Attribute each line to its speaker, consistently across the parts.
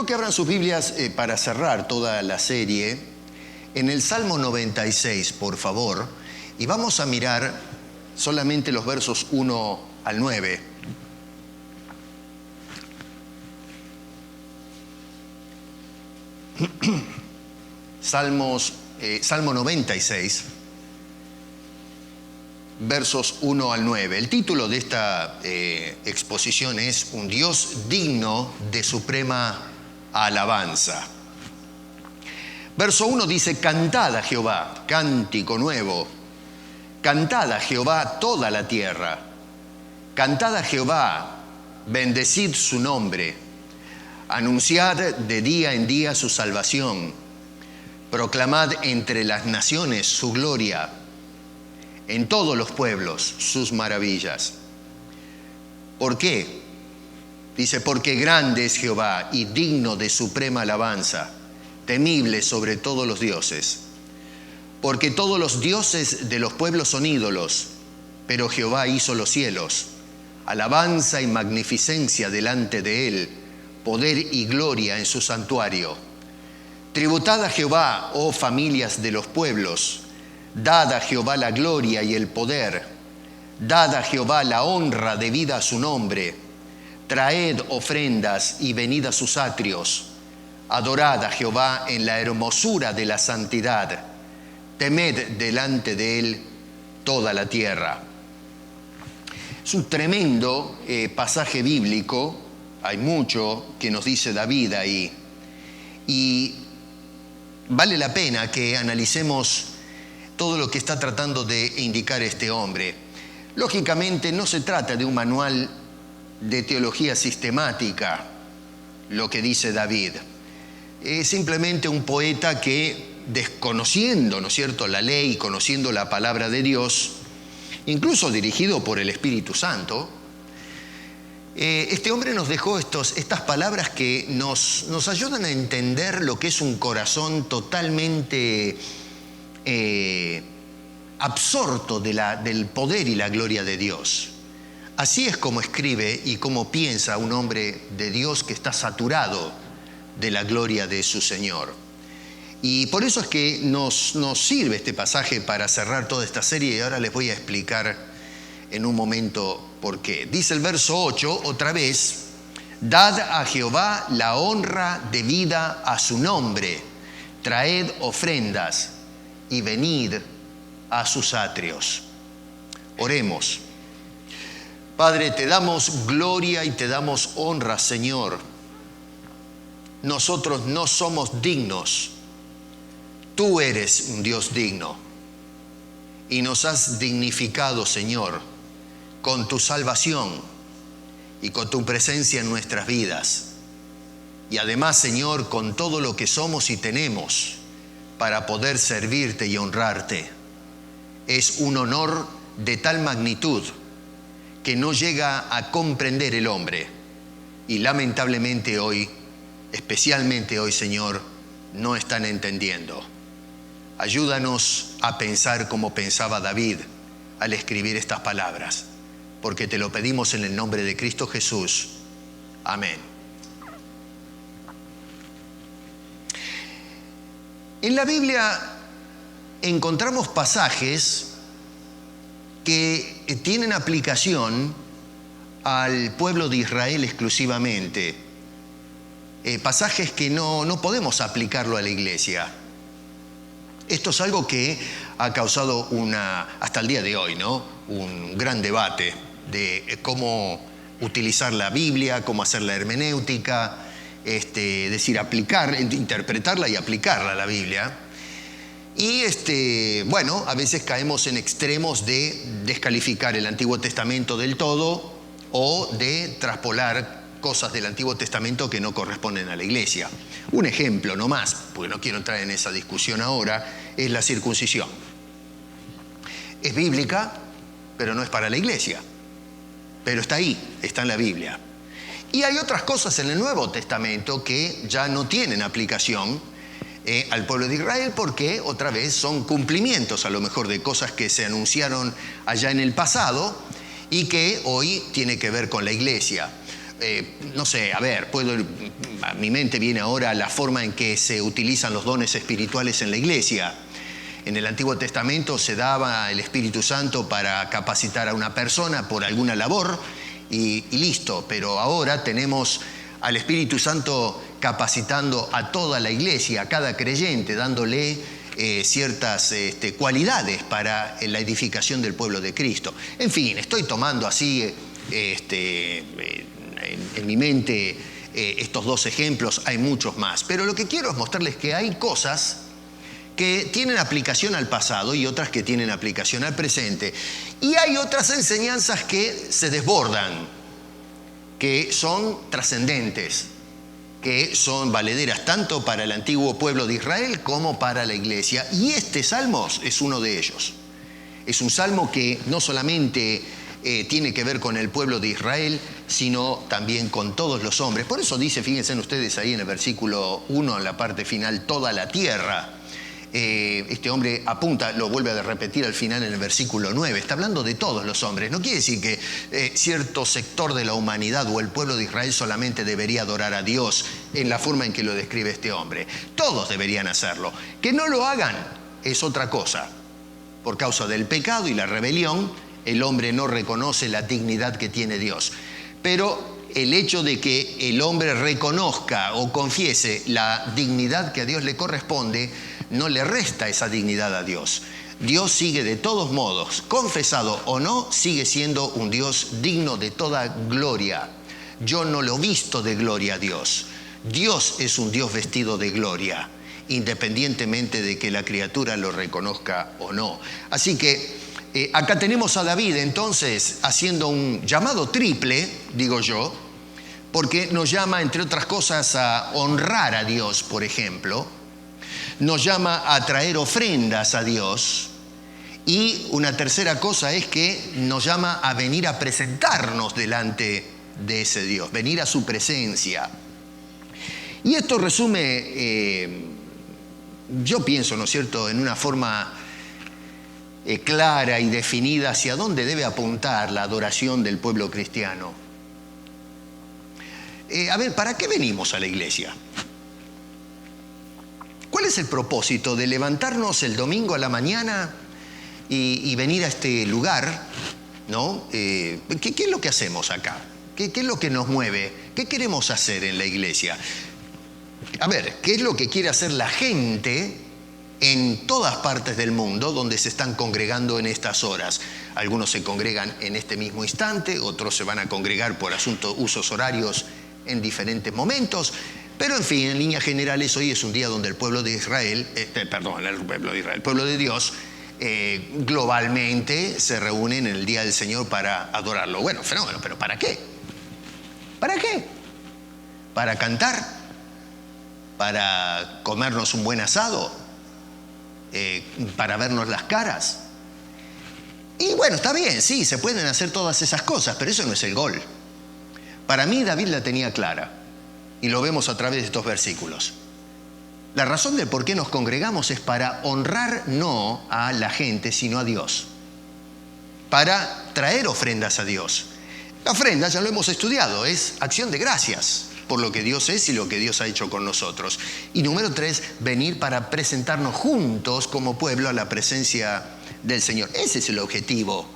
Speaker 1: que abran sus Biblias para cerrar toda la serie en el Salmo 96, por favor, y vamos a mirar solamente los versos 1 al 9. Salmo 96, versos 1 al 9. El título de esta exposición es Un Dios digno de suprema alabanza. Verso 1 dice: Cantad a Jehová, cántico nuevo. Cantad a Jehová toda la tierra. Cantad a Jehová, bendecid su nombre. Anunciad de día en día su salvación. Proclamad entre las naciones su gloria. En todos los pueblos sus maravillas. ¿Por qué? Dice: porque grande es Jehová y digno de suprema alabanza, temible sobre todos los dioses. Porque todos los dioses de los pueblos son ídolos, pero Jehová hizo los cielos. Alabanza y magnificencia delante de él, poder y gloria en su santuario. Tributad a Jehová, oh familias de los pueblos. Dad a Jehová la gloria y el poder. Dad a Jehová la honra debida a su nombre. Traed ofrendas y venid a sus atrios. Adorad a Jehová en la hermosura de la santidad. Temed delante de él toda la tierra. Es un tremendo pasaje bíblico. Hay mucho que nos dice David ahí. Y vale la pena que analicemos todo lo que está tratando de indicar este hombre. Lógicamente no se trata de un manual de teología sistemática, lo que dice David. Es simplemente un poeta que, desconociendo, ¿no es cierto?, la ley, conociendo la palabra de Dios, incluso dirigido por el Espíritu Santo, este hombre nos dejó estas palabras que nos ayudan a entender lo que es un corazón totalmente absorto del poder y la gloria de Dios. Así es como escribe y como piensa un hombre de Dios que está saturado de la gloria de su Señor. Y por eso es que nos sirve este pasaje para cerrar toda esta serie, y ahora les voy a explicar en un momento por qué. Dice el verso 8 otra vez: Dad a Jehová la honra debida a su nombre, traed ofrendas y venid a sus atrios. Oremos. Padre, te damos gloria y te damos honra, Señor. Nosotros no somos dignos. Tú eres un Dios digno. Y nos has dignificado, Señor, con tu salvación y con tu presencia en nuestras vidas. Y además, Señor, con todo lo que somos y tenemos para poder servirte y honrarte. Es un honor de tal magnitud que no llega a comprender el hombre. Y lamentablemente hoy, especialmente hoy, Señor, no están entendiendo. Ayúdanos a pensar como pensaba David al escribir estas palabras, porque te lo pedimos en el nombre de Cristo Jesús. Amén. En la Biblia encontramos pasajes que tienen aplicación al pueblo de Israel exclusivamente. Pasajes que no podemos aplicarlo a la iglesia. Esto es algo que ha causado hasta el día de hoy, ¿no?, un gran debate de cómo utilizar la Biblia, cómo hacer la hermenéutica, es decir, interpretarla y aplicarla a la Biblia. Y bueno, a veces caemos en extremos de descalificar el Antiguo Testamento del todo o de traspolar cosas del Antiguo Testamento que no corresponden a la iglesia. Un ejemplo nomás, porque no quiero entrar en esa discusión ahora, es la circuncisión. Es bíblica, pero no es para la iglesia. Pero está ahí, está en la Biblia. Y hay otras cosas en el Nuevo Testamento que ya no tienen aplicación al pueblo de Israel, porque otra vez son cumplimientos a lo mejor de cosas que se anunciaron allá en el pasado y que hoy tiene que ver con la iglesia. no sé, a ver, a mi mente viene ahora la forma en que se utilizan los dones espirituales en la iglesia. En el Antiguo Testamento se daba el Espíritu Santo para capacitar a una persona por alguna labor y listo, pero ahora tenemos al Espíritu Santo capacitando a toda la iglesia, a cada creyente, dándole ciertas cualidades para la edificación del pueblo de Cristo. En fin, estoy tomando así en mi mente estos dos ejemplos, hay muchos más, pero lo que quiero es mostrarles que hay cosas que tienen aplicación al pasado y otras que tienen aplicación al presente. Y hay otras enseñanzas que se desbordan, que son trascendentes, que son valederas tanto para el antiguo pueblo de Israel como para la iglesia. Y este salmo es uno de ellos. Es un salmo que no solamente tiene que ver con el pueblo de Israel, sino también con todos los hombres. Por eso dice, fíjense ustedes ahí en el versículo 1, en la parte final, toda la tierra. Este hombre apunta, lo vuelve a repetir al final en el versículo 9, está hablando de todos los hombres. No quiere decir que cierto sector de la humanidad o el pueblo de Israel solamente debería adorar a Dios en la forma en que lo describe este hombre. Todos deberían hacerlo. Que no lo hagan es otra cosa. Por causa del pecado y la rebelión, el hombre no reconoce la dignidad que tiene Dios. Pero el hecho de que el hombre reconozca o confiese la dignidad que a Dios le corresponde, no le resta esa dignidad a Dios. Dios sigue de todos modos, confesado o no, sigue siendo un Dios digno de toda gloria. Yo no lo visto de gloria a Dios. Dios es un Dios vestido de gloria, independientemente de que la criatura lo reconozca o no. Así que acá tenemos a David entonces haciendo un llamado triple, digo yo, porque nos llama, entre otras cosas, a honrar a Dios, por ejemplo. Nos llama a traer ofrendas a Dios. Y una tercera cosa es que nos llama a venir a presentarnos delante de ese Dios, venir a su presencia. Y esto resume, yo pienso, ¿no es cierto?, en una forma clara y definida hacia dónde debe apuntar la adoración del pueblo cristiano. A ver, ¿para qué venimos a la iglesia? ¿Cuál es el propósito de levantarnos el domingo a la mañana y venir a este lugar, ¿no? ¿Qué es lo que hacemos acá? ¿Qué es lo que nos mueve? ¿Qué queremos hacer en la iglesia? A ver, ¿qué es lo que quiere hacer la gente en todas partes del mundo donde se están congregando en estas horas? Algunos se congregan en este mismo instante, otros se van a congregar por usos horarios en diferentes momentos. Pero en fin, en líneas generales, hoy es un día donde el pueblo de Israel, el pueblo de Dios, globalmente se reúnen en el día del Señor para adorarlo. Bueno, fenómeno, pero ¿para qué? ¿Para qué? ¿Para cantar? ¿Para comernos un buen asado? ¿Para vernos las caras? Y bueno, está bien, sí, se pueden hacer todas esas cosas, pero eso no es el gol. Para mí, David la tenía clara. Y lo vemos a través de estos versículos. La razón del por qué nos congregamos es para honrar no a la gente, sino a Dios. Para traer ofrendas a Dios. La ofrenda, ya lo hemos estudiado, es acción de gracias por lo que Dios es y lo que Dios ha hecho con nosotros. Y número 3, venir para presentarnos juntos como pueblo a la presencia del Señor. Ese es el objetivo.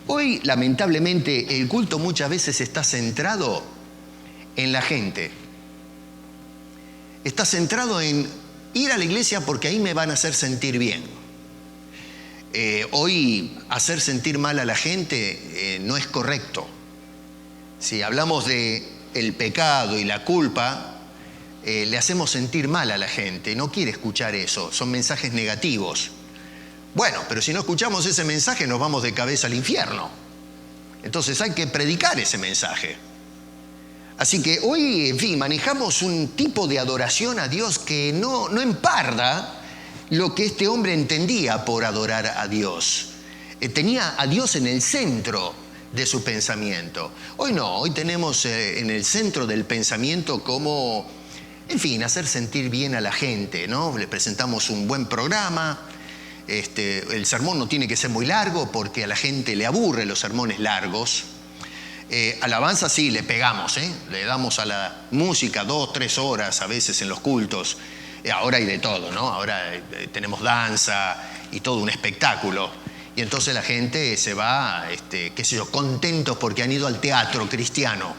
Speaker 1: Hoy, lamentablemente, el culto muchas veces está centrado en la gente. Está centrado en ir a la iglesia porque ahí me van a hacer sentir bien. Hoy hacer sentir mal a la gente no es correcto. Si hablamos de el pecado y la culpa, le hacemos sentir mal a la gente. No quiere escuchar eso. Son mensajes negativos. Bueno, pero si no escuchamos ese mensaje nos vamos de cabeza al infierno. Entonces hay que predicar ese mensaje. Así que hoy, en fin, manejamos un tipo de adoración a Dios que no emparda lo que este hombre entendía por adorar a Dios. Tenía a Dios en el centro de su pensamiento. Hoy no, hoy tenemos en el centro del pensamiento como, en fin, hacer sentir bien a la gente, ¿no? Le presentamos un buen programa. El sermón no tiene que ser muy largo porque a la gente le aburren los sermones largos. Alabanza sí, le pegamos, le damos a la música 2, 3 horas a veces en los cultos. Ahora hay de todo, ¿no? Ahora tenemos danza y todo un espectáculo. Y entonces la gente se va, qué sé yo, contentos porque han ido al teatro cristiano.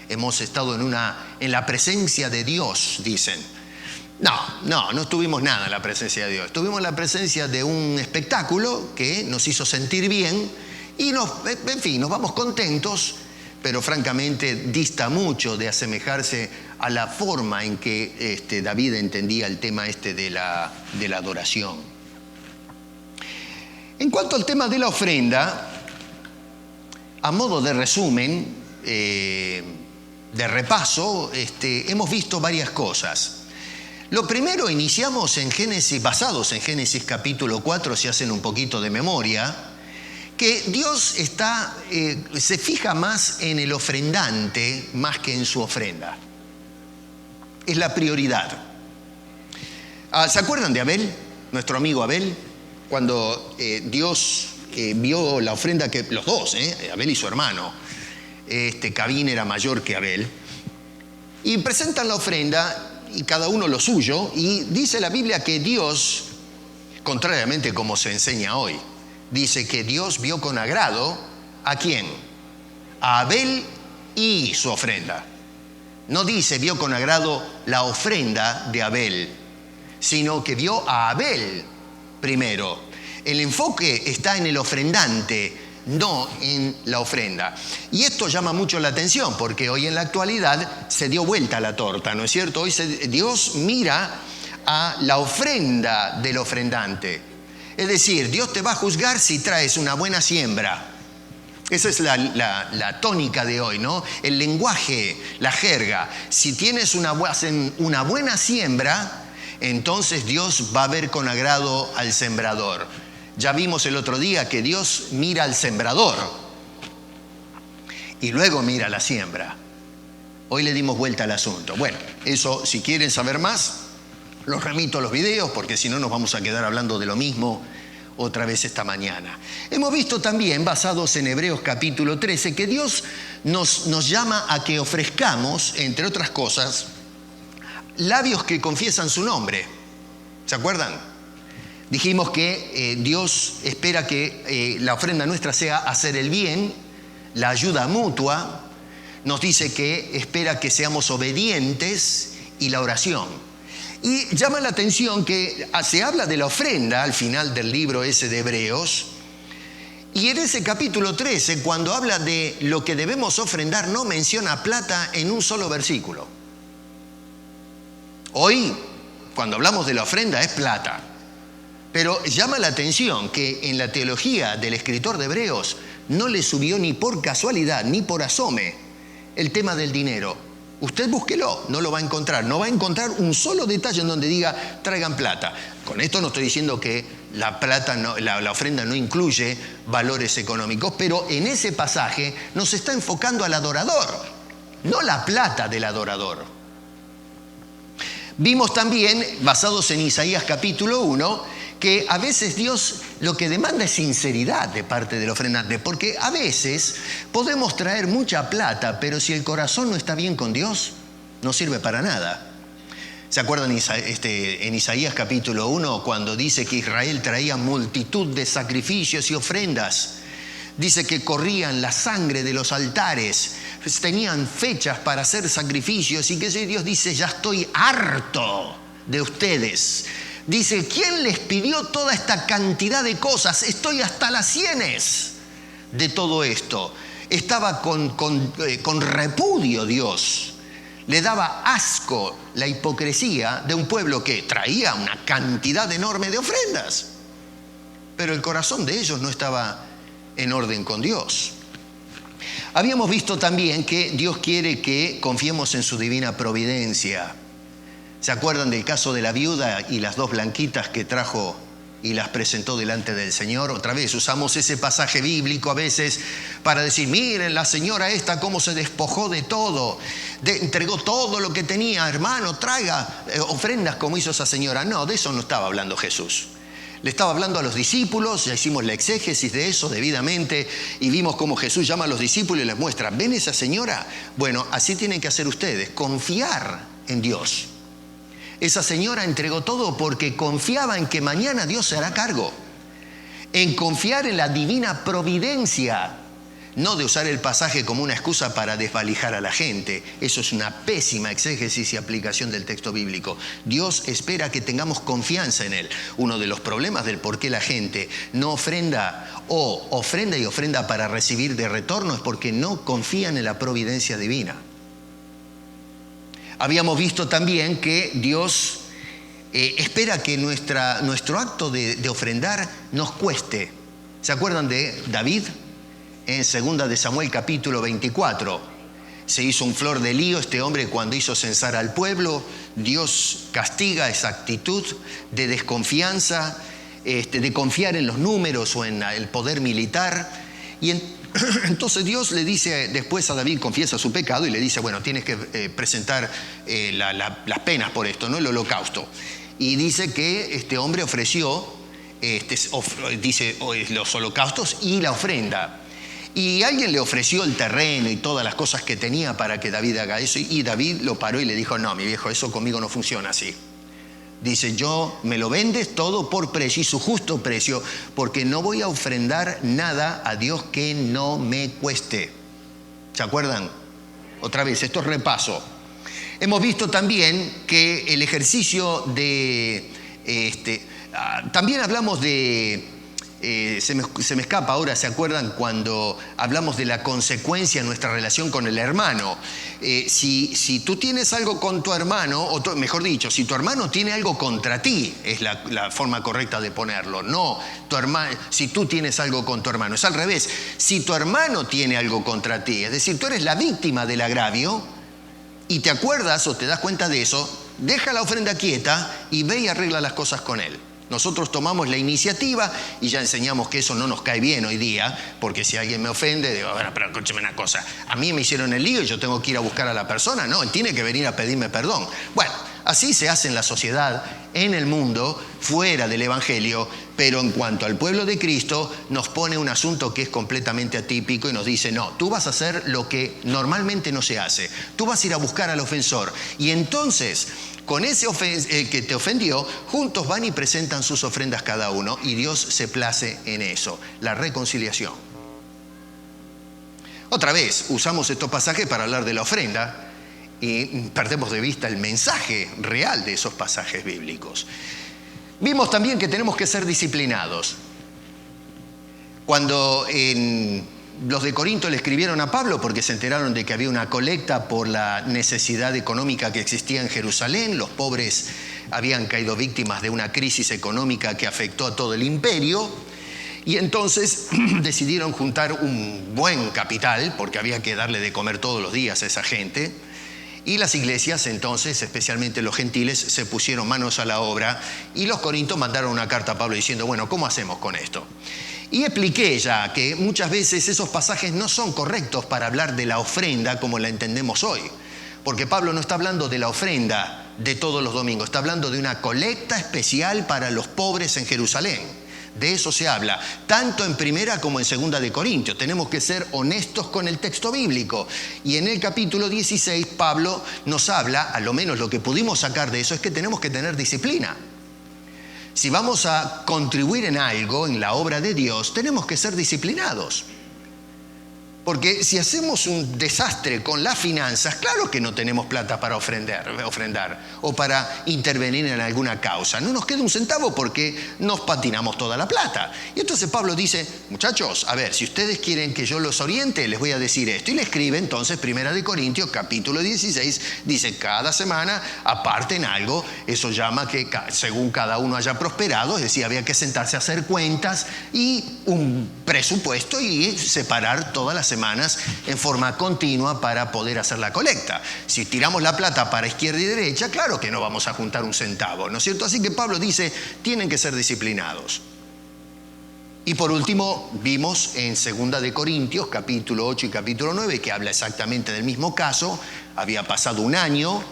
Speaker 1: Hemos estado en la presencia de Dios, dicen. No estuvimos nada en la presencia de Dios. Estuvimos en la presencia de un espectáculo que nos hizo sentir bien y nos vamos contentos, pero francamente dista mucho de asemejarse a la forma en que David entendía el tema de la adoración. En cuanto al tema de la ofrenda, a modo de resumen, de repaso, hemos visto varias cosas. Lo primero, iniciamos en Génesis, basados en Génesis capítulo 4, si hacen un poquito de memoria, que Dios se fija más en el ofrendante más que en su ofrenda. Es la prioridad. ¿Se acuerdan de Abel? Nuestro amigo Abel, cuando Dios vio la ofrenda que los dos, Abel y su hermano, Caín era mayor que Abel, y presentan la ofrenda y cada uno lo suyo, y dice la Biblia que Dios, contrariamente como se enseña hoy, dice que Dios vio con agrado ¿a quién? A Abel y su ofrenda. No dice vio con agrado la ofrenda de Abel, sino que vio a Abel primero. El enfoque está en el ofrendante, no en la ofrenda. Y esto llama mucho la atención porque hoy en la actualidad se dio vuelta la torta, ¿no es cierto? Hoy Dios mira a la ofrenda del ofrendante. Es decir, Dios te va a juzgar si traes una buena siembra. Esa es la tónica de hoy, ¿no? El lenguaje, la jerga. Si tienes una buena siembra, entonces Dios va a ver con agrado al sembrador. Ya vimos el otro día que Dios mira al sembrador y luego mira la siembra. Hoy le dimos vuelta al asunto. Bueno, eso, si quieren saber más, los remito a los videos porque si no nos vamos a quedar hablando de lo mismo otra vez esta mañana. Hemos visto también, basados en Hebreos capítulo 13, que Dios nos llama a que ofrezcamos, entre otras cosas, labios que confiesan su nombre. ¿Se acuerdan? Dijimos que Dios espera que la ofrenda nuestra sea hacer el bien, la ayuda mutua. Nos dice que espera que seamos obedientes y la oración. Y llama la atención que se habla de la ofrenda al final del libro ese de Hebreos. Y en ese capítulo 13, cuando habla de lo que debemos ofrendar, no menciona plata en un solo versículo. Hoy, cuando hablamos de la ofrenda, es plata. Pero llama la atención que en la teología del escritor de Hebreos no le subió ni por casualidad ni por asome el tema del dinero. Usted búsquelo, no lo va a encontrar. No va a encontrar un solo detalle en donde diga traigan plata. Con esto no estoy diciendo que la ofrenda no incluye valores económicos, pero en ese pasaje nos está enfocando al adorador, no la plata del adorador. Vimos también, basados en Isaías capítulo 1, que a veces Dios lo que demanda es sinceridad de parte del ofrendante, porque a veces podemos traer mucha plata, pero si el corazón no está bien con Dios, no sirve para nada. ¿Se acuerdan en Isaías capítulo 1 cuando dice que Israel traía multitud de sacrificios y ofrendas? Dice que corrían la sangre de los altares, tenían fechas para hacer sacrificios y que Dios dice, ya estoy harto de ustedes. Dice, ¿quién les pidió toda esta cantidad de cosas? Estoy hasta las sienes de todo esto. Estaba con repudio Dios. Le daba asco la hipocresía de un pueblo que traía una cantidad enorme de ofrendas. Pero el corazón de ellos no estaba en orden con Dios. Habíamos visto también que Dios quiere que confiemos en su divina providencia. ¿Se acuerdan del caso de la viuda y las dos blanquitas que trajo y las presentó delante del Señor? Otra vez usamos ese pasaje bíblico a veces para decir, miren la señora esta cómo se despojó de todo, entregó todo lo que tenía, hermano, traiga ofrendas como hizo esa señora. No, de eso no estaba hablando Jesús. Le estaba hablando a los discípulos, ya hicimos la exégesis de eso debidamente y vimos cómo Jesús llama a los discípulos y les muestra, ¿ven esa señora? Bueno, así tienen que hacer ustedes, confiar en Dios. Esa señora entregó todo porque confiaba en que mañana Dios se hará cargo, en confiar en la divina providencia, no de usar el pasaje como una excusa para desvalijar a la gente. Eso es una pésima exégesis y aplicación del texto bíblico. Dios espera que tengamos confianza en Él. Uno de los problemas del por qué la gente no ofrenda o ofrenda y ofrenda para recibir de retorno es porque no confían en la providencia divina. Habíamos visto también que Dios espera que nuestro acto de ofrendar nos cueste. ¿Se acuerdan de David? En 2 de Samuel capítulo 24, se hizo un flor de lío este hombre cuando hizo censar al pueblo. Dios castiga esa actitud de desconfianza, de confiar en los números o en el poder militar. Y entonces Dios le dice después a David, confiesa su pecado y le dice, bueno, tienes que presentar las penas por esto, ¿no? El holocausto. Y dice que este hombre ofreció, los holocaustos y la ofrenda. Y alguien le ofreció el terreno y todas las cosas que tenía para que David haga eso. Y David lo paró y le dijo, no, mi viejo, eso conmigo no funciona así. Dice, me lo vendes todo por precio y su justo precio, porque no voy a ofrendar nada a Dios que no me cueste. ¿Se acuerdan? Otra vez, esto es repaso. Hemos visto también que el ejercicio de... también hablamos de... se me escapa ahora, ¿se acuerdan cuando hablamos de la consecuencia en nuestra relación con el hermano? Si tú tienes algo con tu hermano, mejor dicho, si tu hermano tiene algo contra ti, es la forma correcta de ponerlo, no si tú tienes algo con tu hermano, es al revés. Si tu hermano tiene algo contra ti, es decir, tú eres la víctima del agravio y te acuerdas o te das cuenta de eso, deja la ofrenda quieta y ve y arregla las cosas con él. Nosotros tomamos la iniciativa y ya enseñamos que eso no nos cae bien hoy día, porque si alguien me ofende, digo, bueno, pero escúchame una cosa, a mí me hicieron el lío y yo tengo que ir a buscar a la persona, no, él tiene que venir a pedirme perdón. Bueno, así se hace en la sociedad, en el mundo, fuera del Evangelio, pero en cuanto al pueblo de Cristo, nos pone un asunto que es completamente atípico y nos dice, no, tú vas a hacer lo que normalmente no se hace, tú vas a ir a buscar al ofensor y entonces... con ese que te ofendió, juntos van y presentan sus ofrendas cada uno y Dios se place en eso, la reconciliación. Otra vez, usamos estos pasajes para hablar de la ofrenda y perdemos de vista el mensaje real de esos pasajes bíblicos. Vimos también que tenemos que ser disciplinados. Cuando los de Corinto le escribieron a Pablo porque se enteraron de que había una colecta por la necesidad económica que existía en Jerusalén. Los pobres habían caído víctimas de una crisis económica que afectó a todo el imperio. Y entonces decidieron juntar un buen capital porque había que darle de comer todos los días a esa gente. Y las iglesias entonces, especialmente los gentiles, se pusieron manos a la obra y los corintios mandaron una carta a Pablo diciendo, bueno, ¿cómo hacemos con esto? Y expliqué ya que muchas veces esos pasajes no son correctos para hablar de la ofrenda como la entendemos hoy. Porque Pablo no está hablando de la ofrenda de todos los domingos, está hablando de una colecta especial para los pobres en Jerusalén. De eso se habla, tanto en 1 como en 2 de Corintios. Tenemos que ser honestos con el texto bíblico. Y en el capítulo 16, Pablo nos habla, a lo menos lo que pudimos sacar de eso, es que tenemos que tener disciplina. Si vamos a contribuir en algo, en la obra de Dios, tenemos que ser disciplinados. Porque si hacemos un desastre con las finanzas, claro que no tenemos plata para ofrendar o para intervenir en alguna causa. No nos queda un centavo porque nos patinamos toda la plata. Y entonces Pablo dice, muchachos, a ver, si ustedes quieren que yo los oriente, les voy a decir esto. Y le escribe entonces 1 de Corintios, capítulo 16, dice, cada semana aparten algo. Eso llama que según cada uno haya prosperado, es decir, había que sentarse a hacer cuentas y un presupuesto y separar todas las semanas en forma continua para poder hacer la colecta. Si tiramos la plata para izquierda y derecha, claro que no vamos a juntar un centavo, ¿no es cierto? Así que Pablo dice, tienen que ser disciplinados. Y por último, vimos en 2 de Corintios, capítulo 8 y capítulo 9, que habla exactamente del mismo caso. Había pasado un año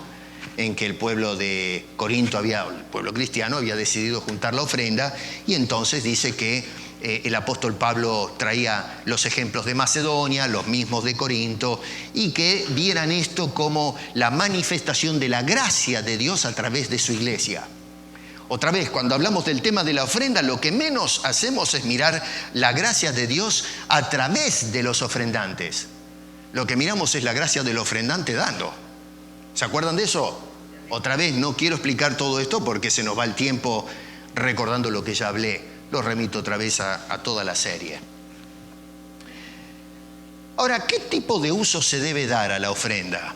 Speaker 1: en que el pueblo de Corinto el pueblo cristiano había decidido juntar la ofrenda, y entonces dice que el apóstol Pablo traía los ejemplos de Macedonia, los mismos de Corinto, y que vieran esto como la manifestación de la gracia de Dios a través de su iglesia. Otra vez, cuando hablamos del tema de la ofrenda, lo que menos hacemos es mirar la gracia de Dios a través de los ofrendantes. Lo que miramos es la gracia del ofrendante dando. ¿Se acuerdan de eso? Otra vez, no quiero explicar todo esto porque se nos va el tiempo recordando lo que ya hablé. Lo remito otra vez a toda la serie. Ahora, ¿qué tipo de uso se debe dar a la ofrenda?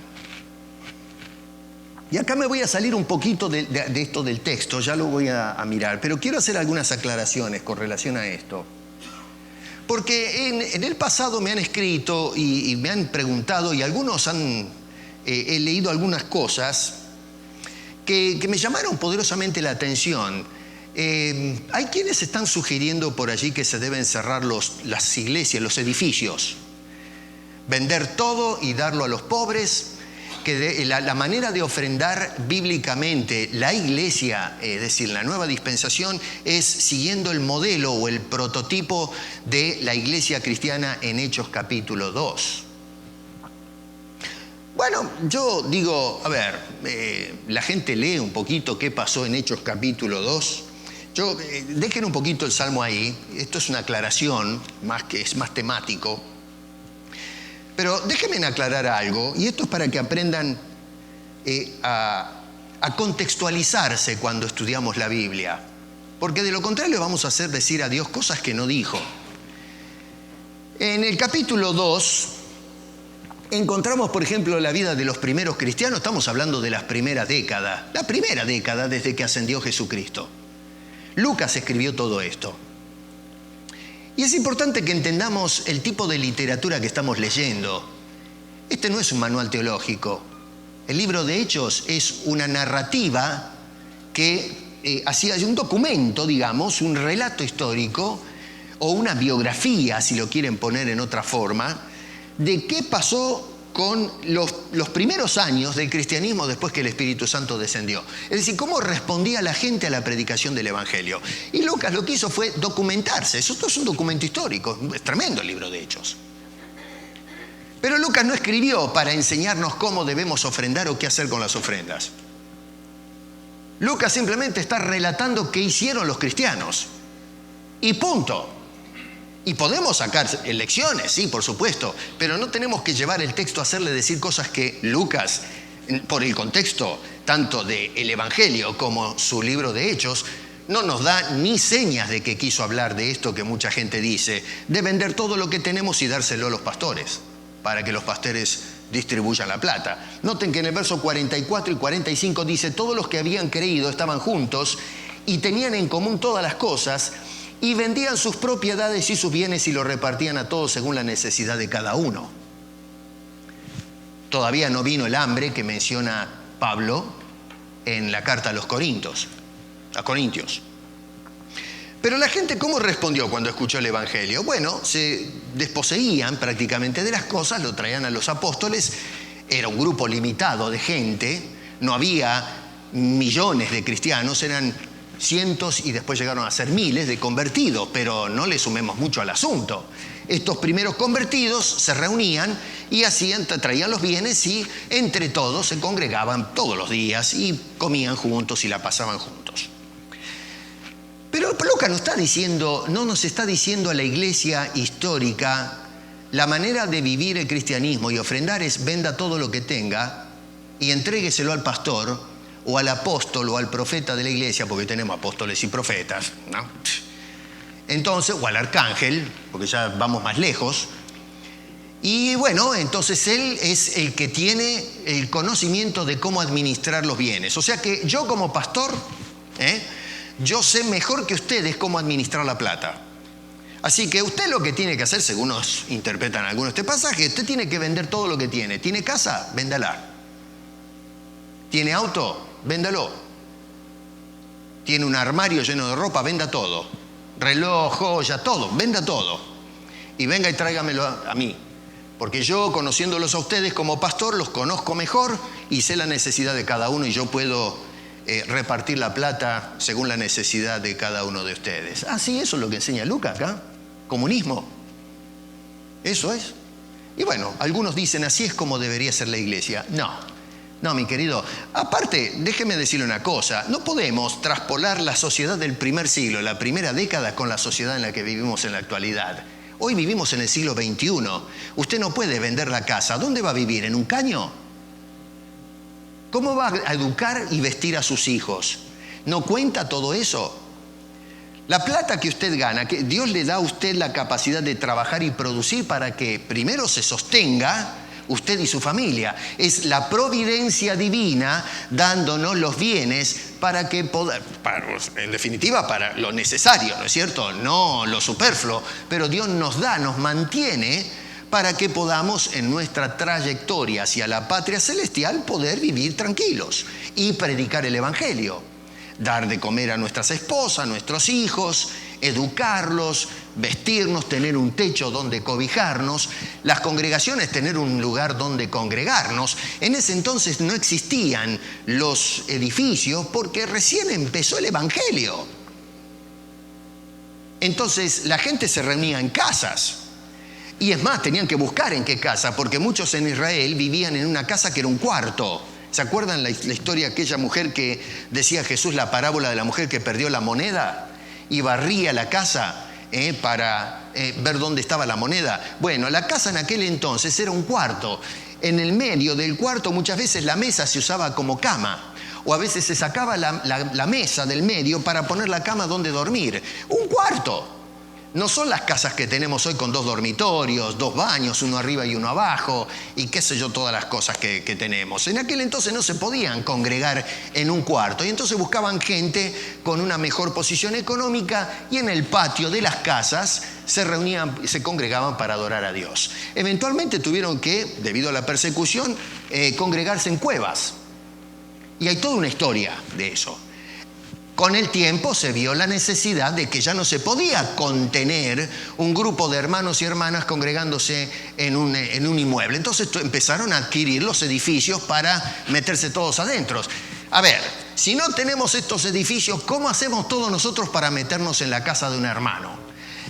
Speaker 1: Y acá me voy a salir un poquito de esto del texto, ya lo voy a mirar, pero quiero hacer algunas aclaraciones con relación a esto. Porque en el pasado me han escrito y me han preguntado, y algunos he leído algunas cosas que me llamaron poderosamente la atención. Hay quienes están sugiriendo por allí que se deben cerrar las iglesias, los edificios, vender todo y darlo a los pobres, que la manera de ofrendar bíblicamente la iglesia, es decir, la nueva dispensación, es siguiendo el modelo o el prototipo de la iglesia cristiana en Hechos capítulo 2. Bueno, yo digo, a ver, la gente lee un poquito qué pasó en Hechos capítulo 2. Dejen un poquito el Salmo ahí, esto es una aclaración, es más temático. Pero déjenme aclarar algo, y esto es para que aprendan a contextualizarse cuando estudiamos la Biblia. Porque de lo contrario vamos a hacer decir a Dios cosas que no dijo. En el capítulo 2 encontramos, por ejemplo, la vida de los primeros cristianos. Estamos hablando de la primera década desde que ascendió Jesucristo. Lucas escribió todo esto. Y es importante que entendamos el tipo de literatura que estamos leyendo. Este no es un manual teológico. El libro de Hechos es una narrativa que hacía un documento, digamos, un relato histórico o una biografía, si lo quieren poner en otra forma, de qué pasó con los primeros años del cristianismo después que el Espíritu Santo descendió. Es decir, cómo respondía la gente a la predicación del Evangelio. Y Lucas lo que hizo fue documentarse. Esto es un documento histórico, es tremendo el libro de Hechos. Pero Lucas no escribió para enseñarnos cómo debemos ofrendar o qué hacer con las ofrendas. Lucas simplemente está relatando qué hicieron los cristianos. Y punto. Y podemos sacar lecciones, sí, por supuesto, pero no tenemos que llevar el texto a hacerle decir cosas que Lucas, por el contexto tanto del Evangelio como su libro de Hechos, no nos da ni señas de que quiso hablar de esto que mucha gente dice, de vender todo lo que tenemos y dárselo a los pastores, para que los pastores distribuyan la plata. Noten que en el verso 44 y 45 dice, todos los que habían creído estaban juntos y tenían en común todas las cosas, y vendían sus propiedades y sus bienes y los repartían a todos según la necesidad de cada uno. Todavía no vino el hambre que menciona Pablo en la carta a los Corintios. Pero la gente, ¿cómo respondió cuando escuchó el Evangelio? Bueno, se desposeían prácticamente de las cosas, lo traían a los apóstoles. Era un grupo limitado de gente, no había millones de cristianos, eran cientos y después llegaron a ser miles de convertidos, pero no le sumemos mucho al asunto. Estos primeros convertidos se reunían y traían los bienes y entre todos se congregaban todos los días y comían juntos y la pasaban juntos. Pero Lucas no nos está diciendo a la iglesia histórica la manera de vivir el cristianismo y ofrendar es venda todo lo que tenga y entrégueselo al pastor o al apóstol o al profeta de la iglesia, porque tenemos apóstoles y profetas, ¿no? Entonces, o al arcángel, porque ya vamos más lejos. Y bueno, entonces él es el que tiene el conocimiento de cómo administrar los bienes. O sea que yo como pastor, yo sé mejor que ustedes cómo administrar la plata. Así que usted lo que tiene que hacer, según nos interpretan algunos este pasaje, usted tiene que vender todo lo que tiene. ¿Tiene casa? Véndala. ¿Tiene auto? Véndalo. ¿Tiene un armario lleno de ropa? Venda todo. Reloj, joya, todo. Venda todo. Y venga y tráigamelo a mí. Porque yo, conociéndolos a ustedes como pastor, los conozco mejor y sé la necesidad de cada uno y yo puedo repartir la plata según la necesidad de cada uno de ustedes. Ah, sí, eso es lo que enseña Lucas acá. Comunismo. Eso es. Y bueno, algunos dicen así es como debería ser la iglesia. No, mi querido. Aparte, déjeme decirle una cosa. No podemos traspolar la sociedad del primer siglo, la primera década, con la sociedad en la que vivimos en la actualidad. Hoy vivimos en el siglo XXI. Usted no puede vender la casa. ¿Dónde va a vivir? ¿En un caño? ¿Cómo va a educar y vestir a sus hijos? ¿No cuenta todo eso? La plata que usted gana, que Dios le da a usted la capacidad de trabajar y producir para que primero se sostenga usted y su familia. Es la providencia divina dándonos los bienes para que en definitiva, para lo necesario, ¿no es cierto? No lo superfluo, pero Dios nos da, nos mantiene para que podamos en nuestra trayectoria hacia la patria celestial poder vivir tranquilos y predicar el evangelio. Dar de comer a nuestras esposas, a nuestros hijos, educarlos, vestirnos, tener un techo donde cobijarnos, las congregaciones tener un lugar donde congregarnos. En ese entonces no existían los edificios porque recién empezó el evangelio. Entonces la gente se reunía en casas. Y es más, tenían que buscar en qué casa, porque muchos en Israel vivían en una casa que era un cuarto. ¿Se acuerdan la historia de aquella mujer que decía Jesús, la parábola de la mujer que perdió la moneda y barría la casa para ver dónde estaba la moneda? Bueno, la casa en aquel entonces era un cuarto. En el medio del cuarto muchas veces la mesa se usaba como cama, o a veces se sacaba la mesa del medio para poner la cama donde dormir. Un cuarto. No son las casas que tenemos hoy con 2 dormitorios, 2 baños, uno arriba y uno abajo, y qué sé yo, todas las cosas que tenemos. En aquel entonces no se podían congregar en un cuarto, y entonces buscaban gente con una mejor posición económica, y en el patio de las casas se reunían, se congregaban para adorar a Dios. Eventualmente tuvieron que, debido a la persecución, congregarse en cuevas. Y hay toda una historia de eso. Con el tiempo se vio la necesidad de que ya no se podía contener un grupo de hermanos y hermanas congregándose en un inmueble. Entonces empezaron a adquirir los edificios para meterse todos adentro. A ver, si no tenemos estos edificios, ¿cómo hacemos todos nosotros para meternos en la casa de un hermano?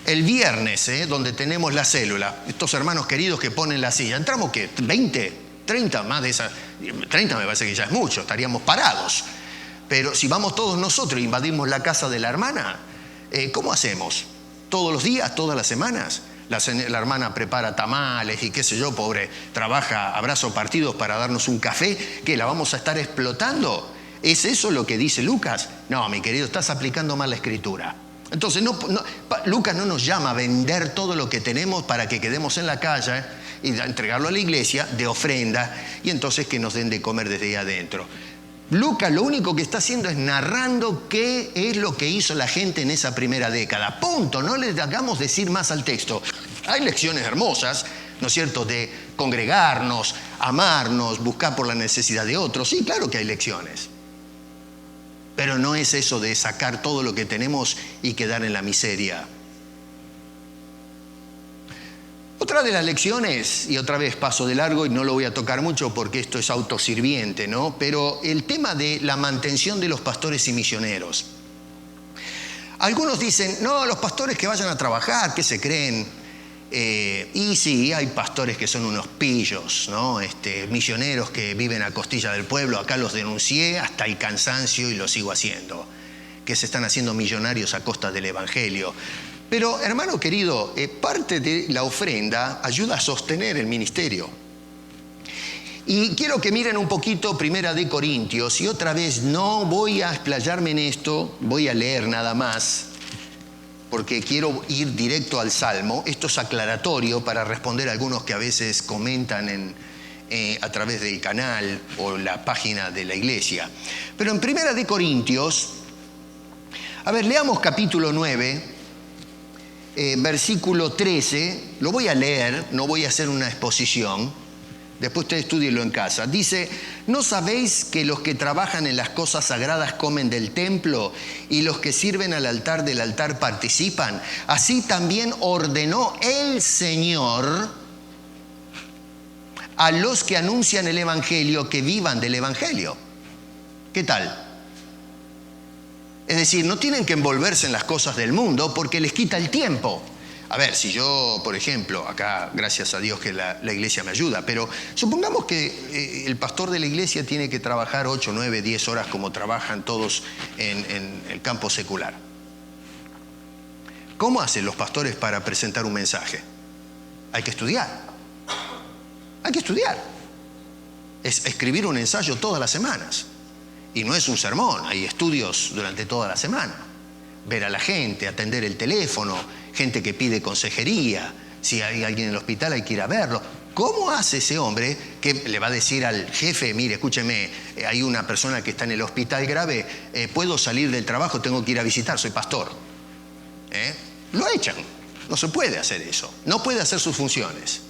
Speaker 1: El viernes, donde tenemos la célula, estos hermanos queridos que ponen la silla, ¿entramos qué? ¿20? ¿30? Más de esas. 30 me parece que ya es mucho, estaríamos parados. Pero si vamos todos nosotros e invadimos la casa de la hermana, ¿cómo hacemos? ¿Todos los días, todas las semanas? La hermana prepara tamales y qué sé yo, pobre, trabaja a brazos partidos para darnos un café, ¿qué, la vamos a estar explotando? ¿Es eso lo que dice Lucas? No, mi querido, estás aplicando mal la escritura. Entonces, Lucas no nos llama a vender todo lo que tenemos para que quedemos en la calle y entregarlo a la iglesia de ofrenda y entonces que nos den de comer desde ahí adentro. Lucas lo único que está haciendo es narrando qué es lo que hizo la gente en esa primera década. Punto, no le hagamos decir más al texto. Hay lecciones hermosas, ¿no es cierto?, de congregarnos, amarnos, buscar por la necesidad de otros. Sí, claro que hay lecciones. Pero no es eso de sacar todo lo que tenemos y quedar en la miseria. Otra de las lecciones, y otra vez paso de largo y no lo voy a tocar mucho porque esto es autosirviente, ¿no? Pero el tema de la mantención de los pastores y misioneros. Algunos dicen, no, los pastores que vayan a trabajar, ¿qué se creen? Y sí, hay pastores que son unos pillos, ¿no? Misioneros que viven a costilla del pueblo, acá los denuncié hasta el cansancio y lo sigo haciendo, que se están haciendo millonarios a costa del evangelio. Pero, hermano querido, parte de la ofrenda ayuda a sostener el ministerio. Y quiero que miren un poquito Primera de Corintios, y otra vez no voy a explayarme en esto, voy a leer nada más, porque quiero ir directo al Salmo. Esto es aclaratorio para responder a algunos que a veces comentan a través del canal o la página de la iglesia. Pero en Primera de Corintios, a ver, leamos capítulo 9, versículo 13, lo voy a leer, no voy a hacer una exposición, después ustedes estudienlo en casa. Dice, ¿no sabéis que los que trabajan en las cosas sagradas comen del templo y los que sirven al altar del altar participan? Así también ordenó el Señor a los que anuncian el Evangelio que vivan del Evangelio. ¿Qué tal? Es decir, no tienen que envolverse en las cosas del mundo porque les quita el tiempo. A ver, si yo, por ejemplo, acá, gracias a Dios que la iglesia me ayuda, pero supongamos que el pastor de la iglesia tiene que trabajar 8, 9, 10 horas como trabajan todos en el campo secular. ¿Cómo hacen los pastores para presentar un mensaje? Hay que estudiar. Hay que estudiar. Es escribir un ensayo todas las semanas. Y no es un sermón, hay estudios durante toda la semana. Ver a la gente, atender el teléfono, gente que pide consejería. Si hay alguien en el hospital hay que ir a verlo. ¿Cómo hace ese hombre que le va a decir al jefe, mire, escúcheme, hay una persona que está en el hospital grave, puedo salir del trabajo, tengo que ir a visitar, soy pastor? Lo echan. No se puede hacer eso. No puede hacer sus funciones.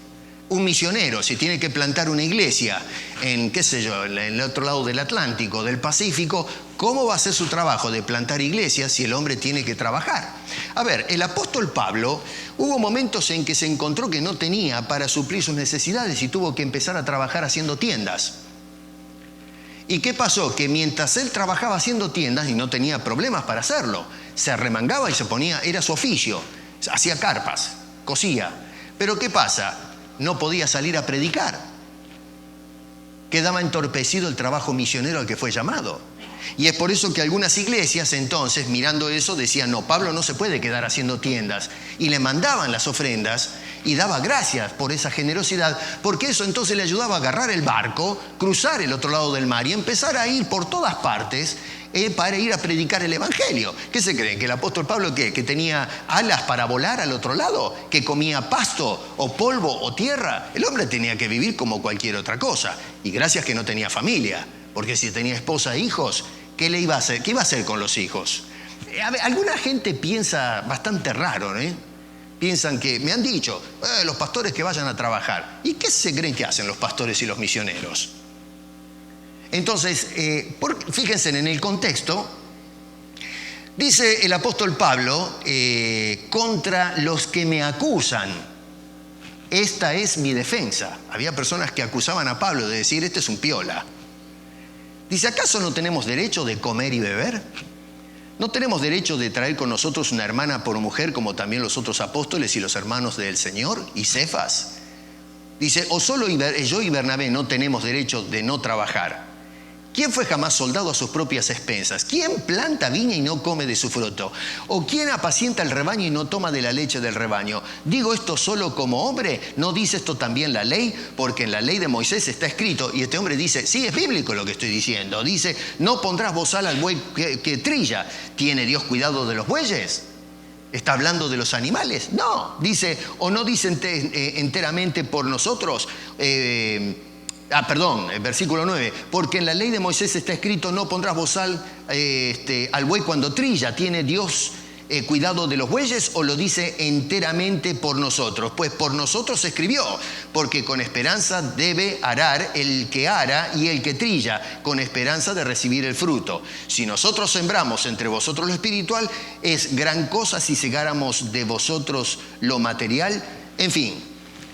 Speaker 1: Un misionero, si tiene que plantar una iglesia en, qué sé yo, en el otro lado del Atlántico, del Pacífico, ¿cómo va a hacer su trabajo de plantar iglesias si el hombre tiene que trabajar? A ver, el apóstol Pablo, hubo momentos en que se encontró que no tenía para suplir sus necesidades y tuvo que empezar a trabajar haciendo tiendas. ¿Y qué pasó? Que mientras él trabajaba haciendo tiendas y no tenía problemas para hacerlo, se arremangaba y se ponía, era su oficio, hacía carpas, cosía. Pero ¿qué pasa? No podía salir a predicar. Quedaba entorpecido el trabajo misionero al que fue llamado. Y es por eso que algunas iglesias entonces, mirando eso, decían, no, Pablo no se puede quedar haciendo tiendas. Y le mandaban las ofrendas y daba gracias por esa generosidad, porque eso entonces le ayudaba a agarrar el barco, cruzar el otro lado del mar y empezar a ir por todas partes para ir a predicar el Evangelio. ¿Qué se creen? ¿Que el apóstol Pablo qué? ¿Que tenía alas para volar al otro lado? ¿Que comía pasto o polvo o tierra? El hombre tenía que vivir como cualquier otra cosa. Y gracias que no tenía familia, porque si tenía esposa e hijos, ¿qué le iba a hacer? ¿Qué iba a hacer con los hijos? A ver, alguna gente piensa bastante raro, ¿no? Piensan que, me han dicho, los pastores que vayan a trabajar. ¿Y qué se creen que hacen los pastores y los misioneros? Entonces, fíjense en el contexto, dice el apóstol Pablo, contra los que me acusan, esta es mi defensa. Había personas que acusaban a Pablo de decir, este es un piola. Dice, ¿acaso no tenemos derecho de comer y beber? ¿No tenemos derecho de traer con nosotros una hermana por mujer, como también los otros apóstoles y los hermanos del Señor y Cefas? Dice, ¿o solo yo y Bernabé no tenemos derecho de no trabajar? ¿Quién fue jamás soldado a sus propias expensas? ¿Quién planta viña y no come de su fruto? ¿O quién apacienta el rebaño y no toma de la leche del rebaño? ¿Digo esto solo como hombre? ¿No dice esto también la ley? Porque en la ley de Moisés está escrito, y este hombre dice, sí, es bíblico lo que estoy diciendo. Dice, no pondrás bozal al buey que trilla. ¿Tiene Dios cuidado de los bueyes? ¿Está hablando de los animales? No. Dice, o no dice enteramente por nosotros. Versículo 9. Porque en la ley de Moisés está escrito, no pondrás bozal al buey cuando trilla. ¿Tiene Dios cuidado de los bueyes o lo dice enteramente por nosotros? Pues por nosotros se escribió, porque con esperanza debe arar el que ara y el que trilla, con esperanza de recibir el fruto. Si nosotros sembramos entre vosotros lo espiritual, es gran cosa si segáramos de vosotros lo material. En fin,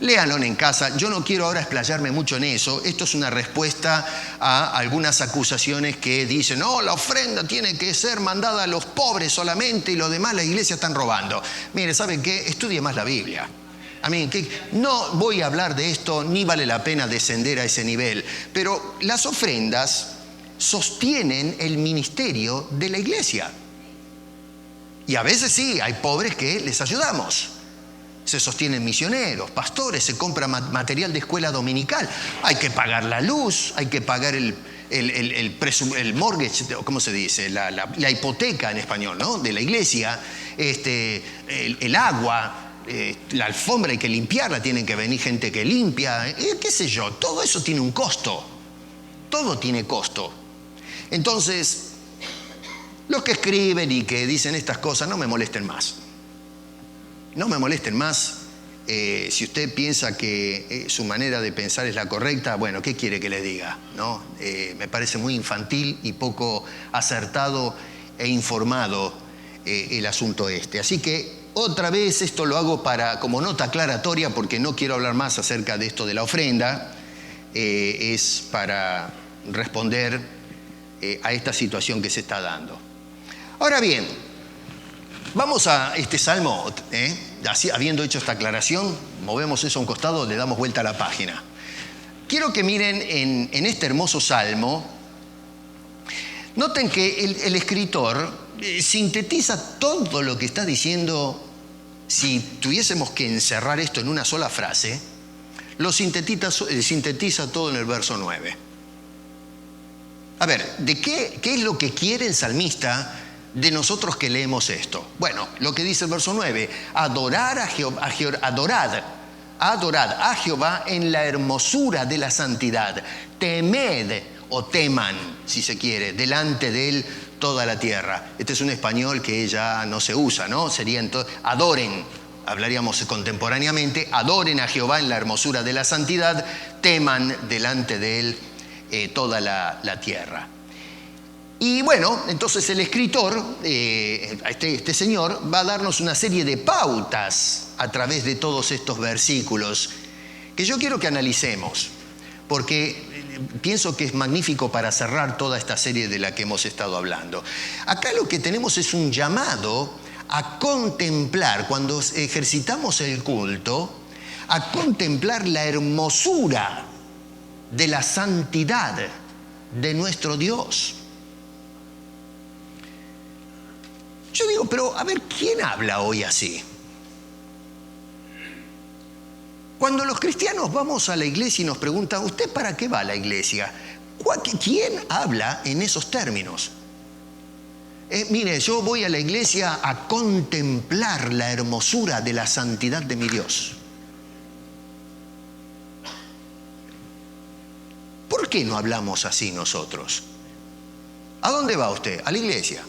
Speaker 1: léanlo en casa. Yo no quiero ahora explayarme mucho en eso. Esto es una respuesta a algunas acusaciones que dicen, no, la ofrenda tiene que ser mandada a los pobres solamente y los demás la iglesia están robando. Mire, ¿saben qué? Estudie más la Biblia. A mí, no voy a hablar de esto, ni vale la pena descender a ese nivel. Pero las ofrendas sostienen el ministerio de la iglesia. Y a veces sí, hay pobres que les ayudamos. Se sostienen misioneros, pastores, se compra material de escuela dominical. Hay que pagar la luz, hay que pagar el mortgage, ¿cómo se dice? La hipoteca en español, ¿no? De la iglesia, el agua, la alfombra hay que limpiarla, tienen que venir gente que limpia, qué sé yo, todo eso tiene un costo. Todo tiene costo. Entonces, los que escriben y que dicen estas cosas, no me molesten más. No me molesten más. Si usted piensa que su manera de pensar es la correcta, bueno, ¿qué quiere que le diga? ¿No? Me parece muy infantil y poco acertado e informado el asunto este. Así que otra vez esto lo hago como nota aclaratoria porque no quiero hablar más acerca de esto de la ofrenda. es para responder a esta situación que se está dando. Ahora bien, vamos a este salmo, así, habiendo hecho esta aclaración, movemos eso a un costado, le damos vuelta a la página. Quiero que miren en este hermoso salmo, noten que el escritor sintetiza todo lo que está diciendo. Si tuviésemos que encerrar esto en una sola frase, lo sintetiza todo en el verso 9. A ver, ¿de qué es lo que quiere el salmista de nosotros que leemos esto? Bueno, lo que dice el verso 9, adorad a Jehová en la hermosura de la santidad, temed o teman, si se quiere, delante de él toda la tierra. Este es un español que ya no se usa, ¿no? Sería entonces, adoren, hablaríamos contemporáneamente, adoren a Jehová en la hermosura de la santidad, teman delante de él toda la tierra. Y bueno, entonces el escritor, este señor, va a darnos una serie de pautas a través de todos estos versículos que yo quiero que analicemos, porque pienso que es magnífico para cerrar toda esta serie de la que hemos estado hablando. Acá lo que tenemos es un llamado a contemplar, cuando ejercitamos el culto, a contemplar la hermosura de la santidad de nuestro Dios. Yo digo, pero a ver, ¿quién habla hoy así? Cuando los cristianos vamos a la iglesia y nos preguntan, ¿usted para qué va a la iglesia? ¿Quién habla en esos términos? Mire, yo voy a la iglesia a contemplar la hermosura de la santidad de mi Dios. ¿Por qué no hablamos así nosotros? ¿A dónde va usted? A la iglesia.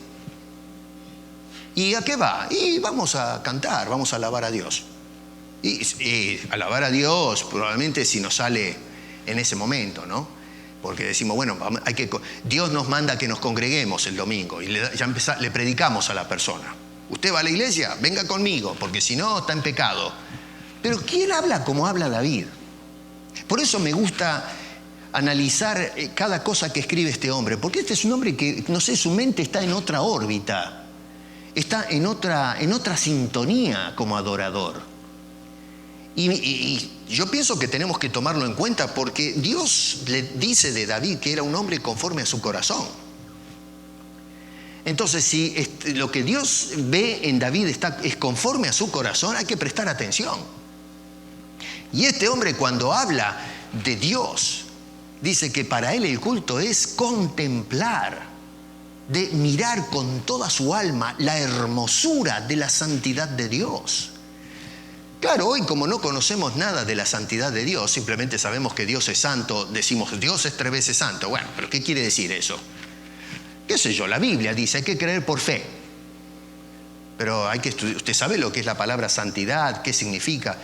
Speaker 1: ¿Y a qué va? Y vamos a cantar, vamos a alabar a Dios. Y alabar a Dios probablemente si nos sale en ese momento, ¿no? Porque decimos, bueno, Dios nos manda que nos congreguemos el domingo y le predicamos a la persona. Usted va a la iglesia, venga conmigo, porque si no está en pecado. Pero ¿quién habla como habla David? Por eso me gusta analizar cada cosa que escribe este hombre, porque este es un hombre que, no sé, su mente está en otra órbita, está en otra sintonía como adorador. Y yo pienso que tenemos que tomarlo en cuenta porque Dios le dice de David que era un hombre conforme a su corazón. Entonces, si lo que Dios ve en David es conforme a su corazón, hay que prestar atención. Y este hombre, cuando habla de Dios, dice que para él el culto es contemplar, de mirar con toda su alma la hermosura de la santidad de Dios. Claro, hoy como no conocemos nada de la santidad de Dios, simplemente sabemos que Dios es santo, decimos Dios es 3 veces santo. Bueno, pero ¿qué quiere decir eso? ¿Qué sé yo? La Biblia dice, hay que creer por fe. Pero hay que estudiar. ¿Usted sabe lo que es la palabra santidad? ¿Qué significa?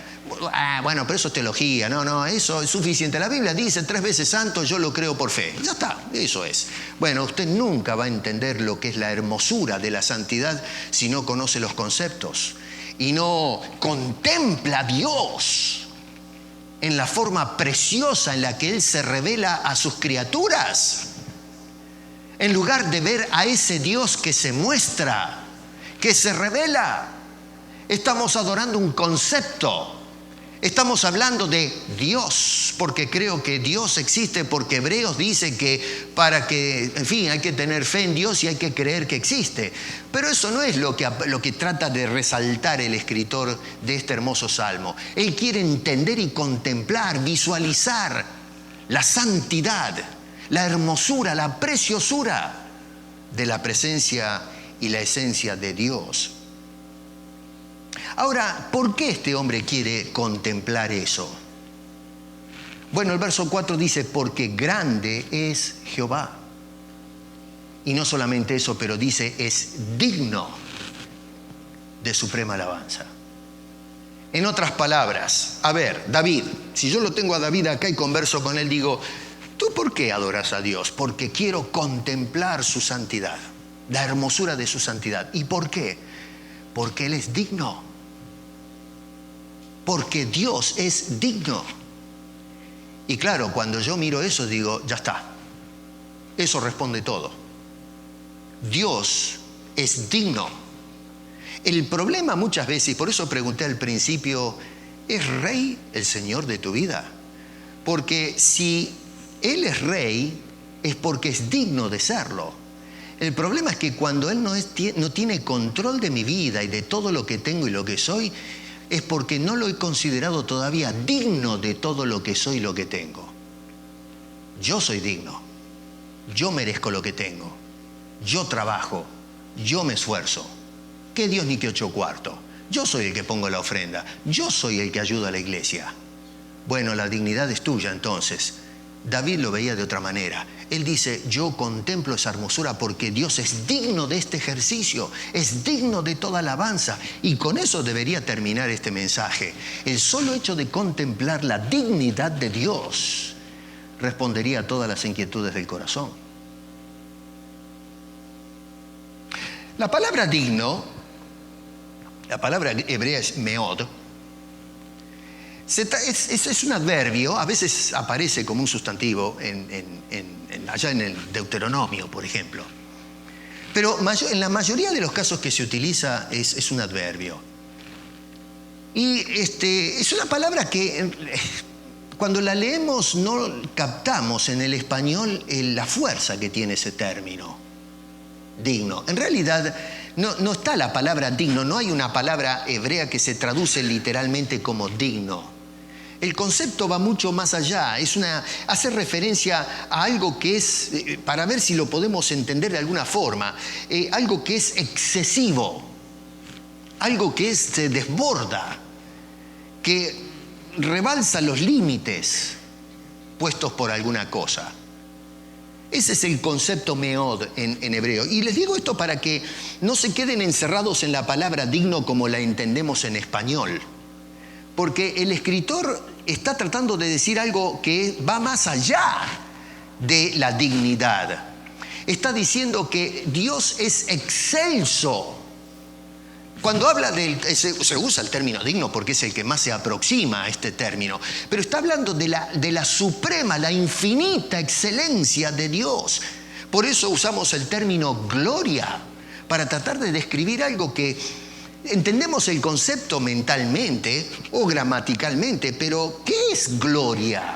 Speaker 1: Bueno, pero eso es teología. No, eso es suficiente. La Biblia dice 3 veces santo, yo lo creo por fe. Ya está, eso es. Bueno, usted nunca va a entender lo que es la hermosura de la santidad si no conoce los conceptos y no contempla a Dios en la forma preciosa en la que Él se revela a sus criaturas. En lugar de ver a ese Dios que se muestra, que se revela, estamos adorando un concepto. Estamos hablando de Dios, porque creo que Dios existe, porque Hebreos dice que para que, en fin, hay que tener fe en Dios y hay que creer que existe. Pero eso no es lo que trata de resaltar el escritor de este hermoso salmo. Él quiere entender y contemplar, visualizar la santidad, la hermosura, la preciosura de la presencia y la esencia de Dios. Ahora, ¿por qué este hombre quiere contemplar eso? Bueno, el verso 4 dice, porque grande es Jehová. Y no solamente eso, pero dice, es digno de suprema alabanza. En otras palabras, a ver, David, si yo lo tengo a David acá y converso con él, digo, ¿tú por qué adoras a Dios? Porque quiero contemplar su santidad, la hermosura de su santidad. ¿Y por qué? Porque Él es digno. Porque Dios es digno. Y claro, cuando yo miro eso digo, ya está. Eso responde todo. Dios es digno. El problema muchas veces, y por eso pregunté al principio, ¿es Rey el Señor de tu vida? Porque si Él es Rey, es porque es digno de serlo. El problema es que cuando Él no tiene control de mi vida y de todo lo que tengo y lo que soy, es porque no lo he considerado todavía digno de todo lo que soy y lo que tengo. Yo soy digno. Yo merezco lo que tengo. Yo trabajo. Yo me esfuerzo. ¿Qué Dios ni qué 8 cuartos? Yo soy el que pongo la ofrenda. Yo soy el que ayuda a la iglesia. Bueno, la dignidad es tuya entonces. David lo veía de otra manera. Él dice, yo contemplo esa hermosura porque Dios es digno de este ejercicio, es digno de toda alabanza. Y con eso debería terminar este mensaje. El solo hecho de contemplar la dignidad de Dios respondería a todas las inquietudes del corazón. La palabra digno, la palabra hebrea es meod, es un adverbio, a veces aparece como un sustantivo allá en el Deuteronomio, por ejemplo. Pero en la mayoría de los casos que se utiliza es un adverbio. Y es una palabra que cuando la leemos no captamos en el español la fuerza que tiene ese término, digno. En realidad no está la palabra digno, no hay una palabra hebrea que se traduce literalmente como digno. El concepto va mucho más allá, hace referencia a algo que es, para ver si lo podemos entender de alguna forma, algo que es excesivo, algo que se desborda, que rebalsa los límites puestos por alguna cosa. Ese es el concepto meod en hebreo. Y les digo esto para que no se queden encerrados en la palabra digno como la entendemos en español. Porque el escritor está tratando de decir algo que va más allá de la dignidad. Está diciendo que Dios es excelso. Cuando habla se usa el término digno porque es el que más se aproxima a este término, pero está hablando de la suprema, la infinita excelencia de Dios. Por eso usamos el término gloria, para tratar de describir algo que entendemos el concepto mentalmente o gramaticalmente, pero ¿qué es gloria?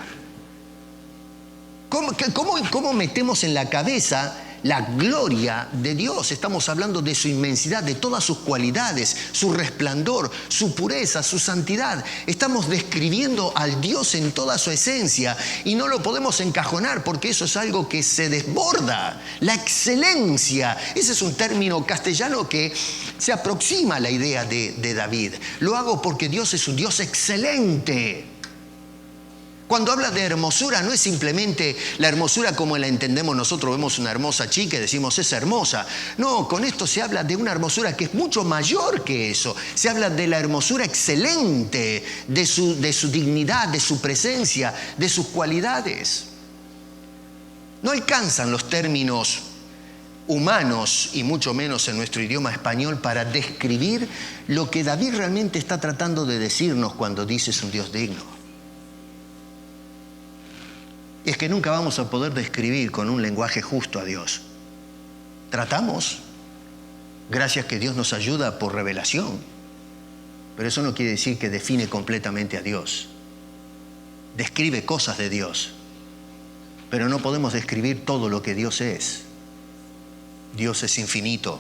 Speaker 1: ¿Cómo metemos en la cabeza la gloria de Dios? Estamos hablando de su inmensidad, de todas sus cualidades, su resplandor, su pureza, su santidad. Estamos describiendo al Dios en toda su esencia y no lo podemos encajonar porque eso es algo que se desborda. La excelencia, ese es un término castellano que se aproxima a la idea de David. Lo hago porque Dios es un Dios excelente. Cuando habla de hermosura, no es simplemente la hermosura como la entendemos nosotros. Vemos una hermosa chica y decimos, es hermosa. No, con esto se habla de una hermosura que es mucho mayor que eso. Se habla de la hermosura excelente, de su dignidad, de su presencia, de sus cualidades. No alcanzan los términos humanos, y mucho menos en nuestro idioma español, para describir lo que David realmente está tratando de decirnos cuando dice es un Dios digno. Es que nunca vamos a poder describir con un lenguaje justo a Dios. Tratamos, gracias que Dios nos ayuda por revelación, pero eso no quiere decir que define completamente a Dios. Describe cosas de Dios, pero no podemos describir todo lo que Dios es. Dios es infinito.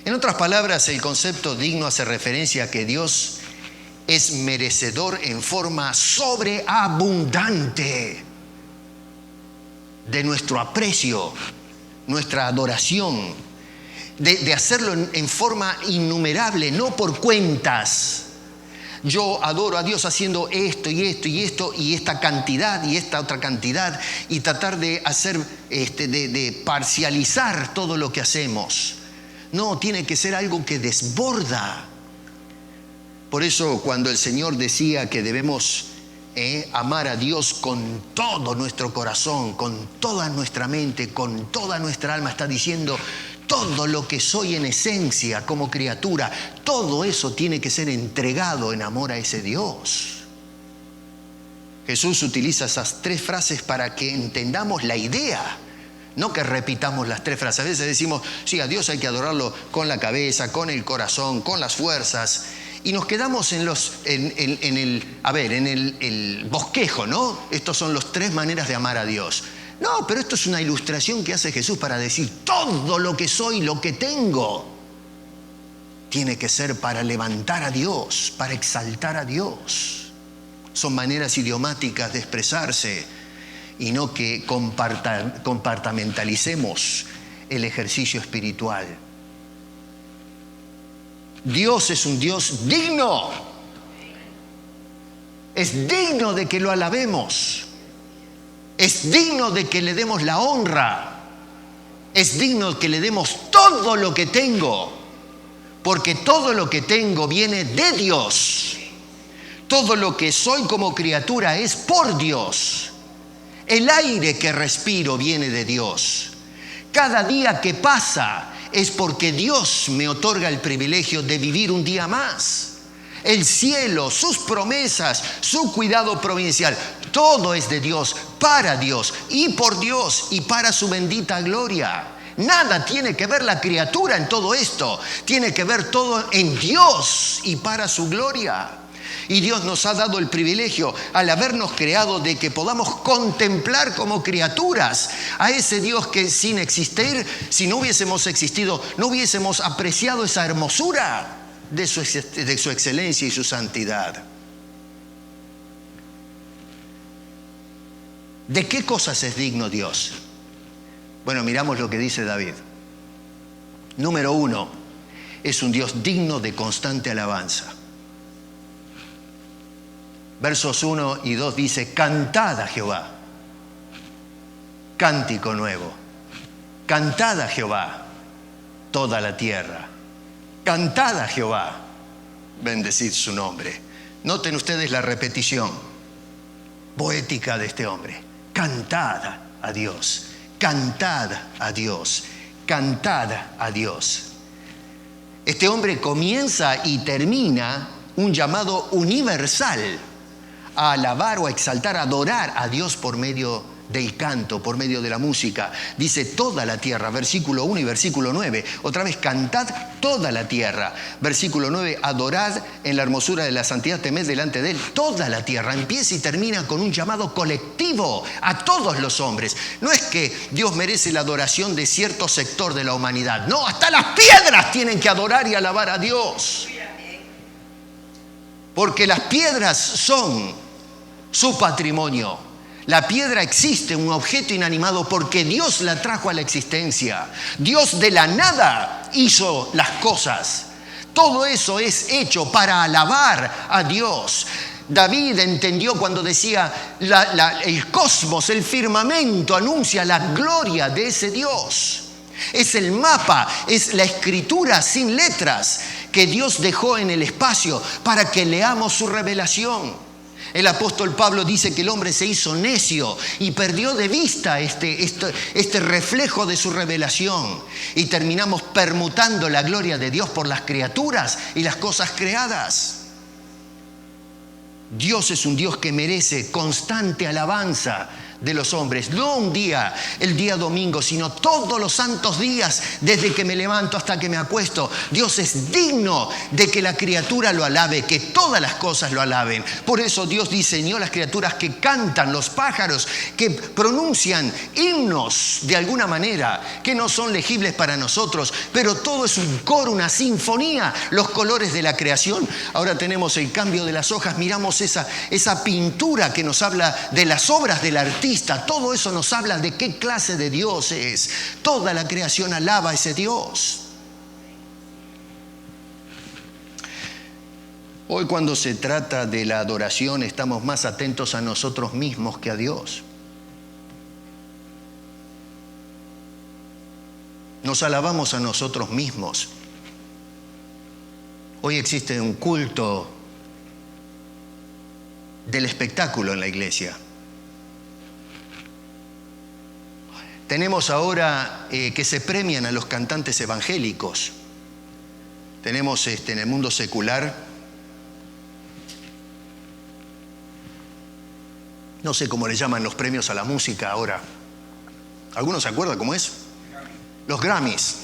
Speaker 1: En otras palabras, el concepto digno hace referencia a que Dios es merecedor en forma sobreabundante de nuestro aprecio, nuestra adoración, de hacerlo en forma innumerable, no por cuentas. Yo adoro a Dios haciendo esto y esto y esto y esta cantidad y esta otra cantidad, y tratar de hacer, de parcializar todo lo que hacemos. No, tiene que ser algo que desborda. Por eso cuando el Señor decía que debemos amar a Dios con todo nuestro corazón, con toda nuestra mente, con toda nuestra alma, está diciendo todo lo que soy en esencia como criatura, todo eso tiene que ser entregado en amor a ese Dios. Jesús utiliza esas 3 frases para que entendamos la idea, no que repitamos las 3 frases. A veces decimos, sí, a Dios hay que adorarlo con la cabeza, con el corazón, con las fuerzas, y nos quedamos en el bosquejo, ¿no? Estos son las 3 maneras de amar a Dios. No, pero esto es una ilustración que hace Jesús para decir, todo lo que soy, lo que tengo, tiene que ser para levantar a Dios, para exaltar a Dios. Son maneras idiomáticas de expresarse y no que compartamentalicemos el ejercicio espiritual. Dios es un Dios digno. Es digno de que lo alabemos. Es digno de que le demos la honra. Es digno de que le demos todo lo que tengo. Porque todo lo que tengo viene de Dios. Todo lo que soy como criatura es por Dios. El aire que respiro viene de Dios. Cada día que pasa es porque Dios me otorga el privilegio de vivir un día más. El cielo, sus promesas, su cuidado providencial, todo es de Dios, para Dios y por Dios y para su bendita gloria. Nada tiene que ver la criatura en todo esto. Tiene que ver todo en Dios y para su gloria. Y Dios nos ha dado el privilegio, al habernos creado, de que podamos contemplar como criaturas a ese Dios que sin existir, si no hubiésemos existido, no hubiésemos apreciado esa hermosura de su excelencia y su santidad. ¿De qué cosas es digno Dios? Bueno, miramos lo que dice David. Número 1, es un Dios digno de constante alabanza. Versos 1 y 2 dice, cantad a Jehová, cántico nuevo. Cantad a Jehová, toda la tierra. Cantad a Jehová, bendecid su nombre. Noten ustedes la repetición poética de este hombre. Cantad a Dios, cantad a Dios, cantad a Dios. Este hombre comienza y termina un llamado universal a alabar o a exaltar, a adorar a Dios por medio del canto, por medio de la música. Dice toda la tierra, versículo 1 y versículo 9. Otra vez, cantad toda la tierra. Versículo 9, adorad en la hermosura de la santidad, temed delante de él toda la tierra. Empieza y termina con un llamado colectivo a todos los hombres. No es que Dios merece la adoración de cierto sector de la humanidad. No, hasta las piedras tienen que adorar y alabar a Dios. Porque las piedras son su patrimonio. La piedra existe, un objeto inanimado, porque Dios la trajo a la existencia. Dios de la nada hizo las cosas. Todo eso es hecho para alabar a Dios. David entendió cuando decía, el cosmos, el firmamento anuncia la gloria de ese Dios. Es el mapa, es la escritura sin letras que Dios dejó en el espacio para que leamos su revelación. El apóstol Pablo dice que el hombre se hizo necio y perdió de vista este reflejo de su revelación. Y terminamos permutando la gloria de Dios por las criaturas y las cosas creadas. Dios es un Dios que merece constante alabanza de los hombres, no un día, el día domingo, sino todos los santos días, desde que me levanto hasta que me acuesto. Dios es digno de que la criatura lo alabe, que todas las cosas lo alaben. Por eso Dios diseñó las criaturas que cantan, los pájaros que pronuncian himnos de alguna manera, que no son legibles para nosotros, pero todo es un coro, una sinfonía, los colores de la creación. Ahora tenemos el cambio de las hojas, miramos esa pintura que nos habla de las obras del artista. Todo eso nos habla de qué clase de Dios es. Toda la creación alaba a ese Dios. Hoy, cuando se trata de la adoración, estamos más atentos a nosotros mismos que a Dios. Nos alabamos a nosotros mismos. Hoy existe un culto del espectáculo en la iglesia. Tenemos ahora que se premian a los cantantes evangélicos. Tenemos en el mundo secular no sé cómo le llaman los premios a la música ahora. ¿Alguno se acuerda cómo es? Los Grammys,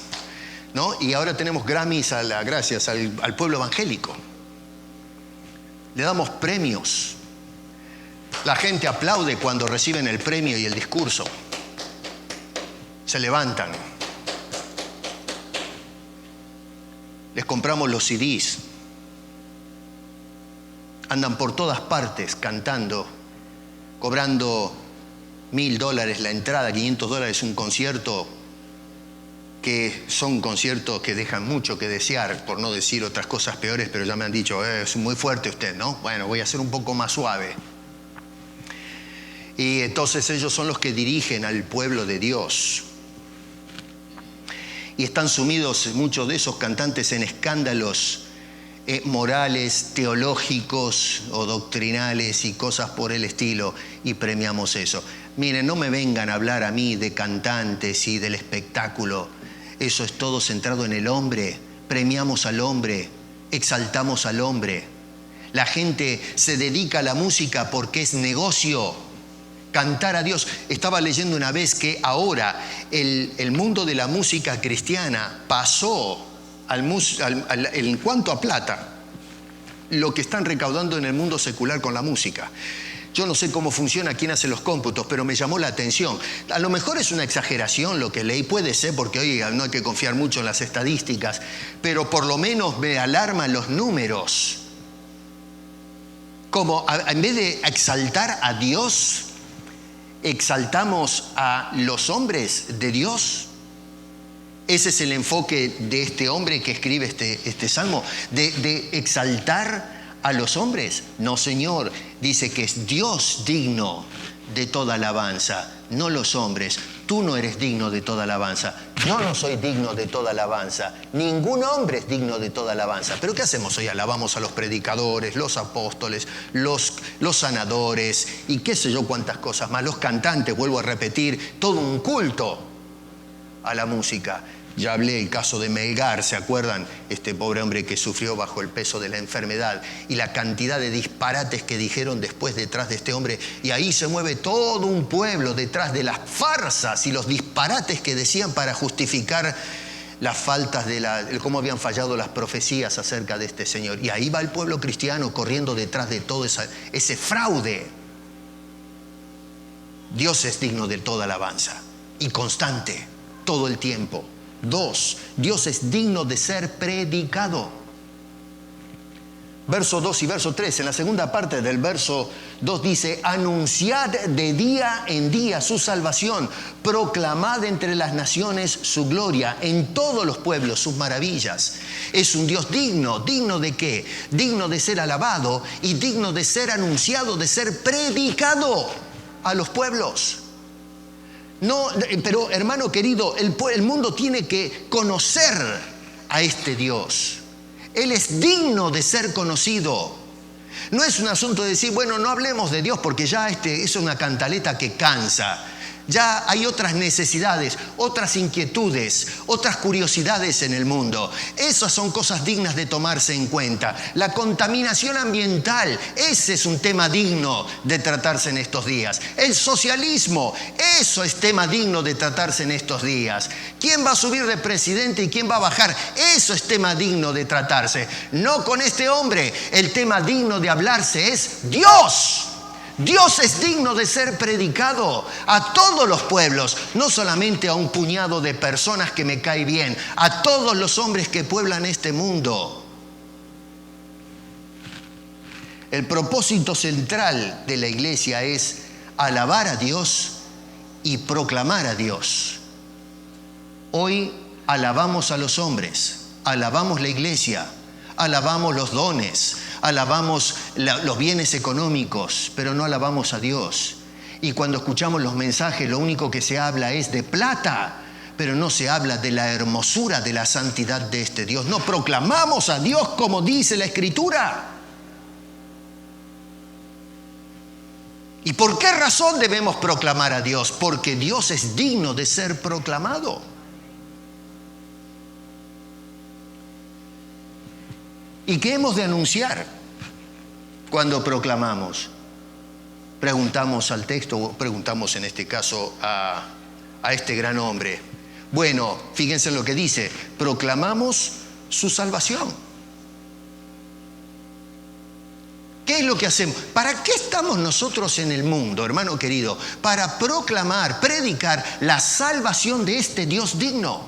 Speaker 1: ¿no? Y ahora tenemos Grammys gracias al pueblo evangélico. Le damos premios. La gente aplaude cuando reciben el premio y el discurso. Se levantan. Les compramos los CDs. Andan por todas partes cantando, cobrando $1,000 la entrada, $500 un concierto, que son conciertos que dejan mucho que desear, por no decir otras cosas peores, pero ya me han dicho, es muy fuerte usted, ¿no? Bueno, voy a ser un poco más suave. Y entonces ellos son los que dirigen al pueblo de Dios. Y están sumidos muchos de esos cantantes en escándalos morales, teológicos o doctrinales y cosas por el estilo, y premiamos eso. Miren, no me vengan a hablar a mí de cantantes y del espectáculo. Eso es todo centrado en el hombre. Premiamos al hombre, exaltamos al hombre. La gente se dedica a la música porque es negocio. Cantar a Dios. Estaba leyendo una vez que ahora el mundo de la música cristiana pasó en cuanto a plata, lo que están recaudando en el mundo secular con la música. Yo no sé cómo funciona, quién hace los cómputos, pero me llamó la atención. A lo mejor es una exageración lo que leí, puede ser, porque hoy no hay que confiar mucho en las estadísticas, pero por lo menos me alarman los números. Como en vez de exaltar a Dios, exaltamos a los hombres de Dios. Ese es el enfoque de este hombre que escribe este salmo, de exaltar a los hombres. No, Señor, dice que es Dios digno de toda alabanza, no los hombres. Tú no eres digno de toda alabanza. Yo no soy digno de toda alabanza. Ningún hombre es digno de toda alabanza. ¿Pero qué hacemos hoy? Alabamos a los predicadores, los apóstoles, los sanadores y qué sé yo cuántas cosas más. Los cantantes, vuelvo a repetir, todo un culto a la música. Ya hablé el caso de Melgar, ¿se acuerdan? Este pobre hombre que sufrió bajo el peso de la enfermedad y la cantidad de disparates que dijeron después detrás de este hombre. Y ahí se mueve todo un pueblo detrás de las farsas y los disparates que decían para justificar las faltas cómo habían fallado las profecías acerca de este señor. Y ahí va el pueblo cristiano corriendo detrás de todo ese fraude. Dios es digno de toda alabanza y constante, todo el tiempo. 2, Dios es digno de ser predicado. Verso 2 y verso 3, en la segunda parte del verso 2 dice: anunciad de día en día su salvación, proclamad entre las naciones su gloria, en todos los pueblos sus maravillas. Es un Dios digno. ¿Digno de qué? Digno de ser alabado y digno de ser anunciado, de ser predicado a los pueblos. No, pero hermano querido, el mundo tiene que conocer a este Dios. Él es digno de ser conocido. No es un asunto de decir, bueno, no hablemos de Dios porque ya es una cantaleta que cansa. Ya hay otras necesidades, otras inquietudes, otras curiosidades en el mundo. Esas son cosas dignas de tomarse en cuenta. La contaminación ambiental, ese es un tema digno de tratarse en estos días. El socialismo, eso es tema digno de tratarse en estos días. ¿Quién va a subir de presidente y quién va a bajar? Eso es tema digno de tratarse. No con este hombre. El tema digno de hablarse es Dios. Dios es digno de ser predicado a todos los pueblos, no solamente a un puñado de personas que me cae bien, a todos los hombres que pueblan este mundo. El propósito central de la iglesia es alabar a Dios y proclamar a Dios. Hoy alabamos a los hombres, alabamos la iglesia, alabamos los dones, alabamos los bienes económicos, pero no alabamos a Dios. Y cuando escuchamos los mensajes, lo único que se habla es de plata, pero no se habla de la hermosura, de la santidad de este Dios. No proclamamos a Dios como dice la Escritura. ¿Y por qué razón debemos proclamar a Dios? Porque Dios es digno de ser proclamado. ¿Y qué hemos de anunciar cuando proclamamos? Preguntamos al texto, preguntamos en este caso a este gran hombre. Bueno, fíjense lo que dice, proclamamos su salvación. ¿Qué es lo que hacemos? ¿Para qué estamos nosotros en el mundo, hermano querido? Para proclamar, predicar la salvación de este Dios digno.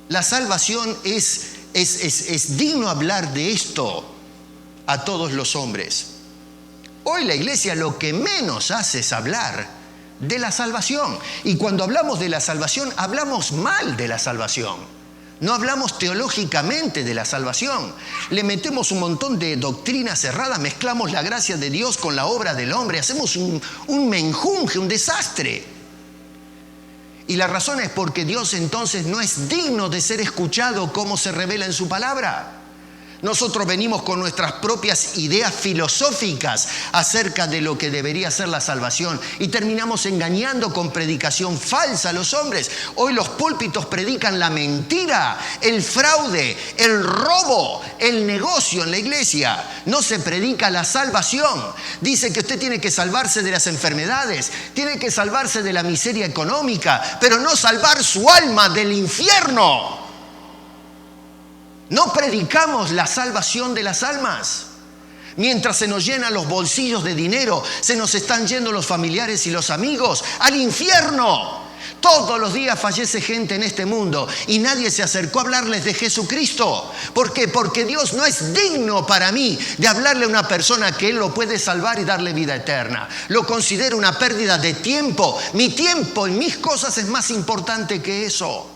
Speaker 1: La salvación es digno hablar de esto a todos los hombres. Hoy la iglesia lo que menos hace es hablar de la salvación. Y cuando hablamos de la salvación, hablamos mal de la salvación. No hablamos teológicamente de la salvación. Le metemos un montón de doctrinas cerradas, mezclamos la gracia de Dios con la obra del hombre, hacemos un menjunje, un desastre. Y la razón es porque Dios entonces no es digno de ser escuchado como se revela en su palabra. Nosotros venimos con nuestras propias ideas filosóficas acerca de lo que debería ser la salvación y terminamos engañando con predicación falsa a los hombres. Hoy los púlpitos predican la mentira, el fraude, el robo, el negocio en la iglesia. No se predica la salvación. Dice que usted tiene que salvarse de las enfermedades, tiene que salvarse de la miseria económica, pero no salvar su alma del infierno. No predicamos la salvación de las almas. Mientras se nos llenan los bolsillos de dinero, se nos están yendo los familiares y los amigos al infierno. Todos los días fallece gente en este mundo y nadie se acercó a hablarles de Jesucristo. ¿Por qué? Porque Dios no es digno para mí de hablarle a una persona que Él lo puede salvar y darle vida eterna. Lo considero una pérdida de tiempo. Mi tiempo en mis cosas es más importante que eso.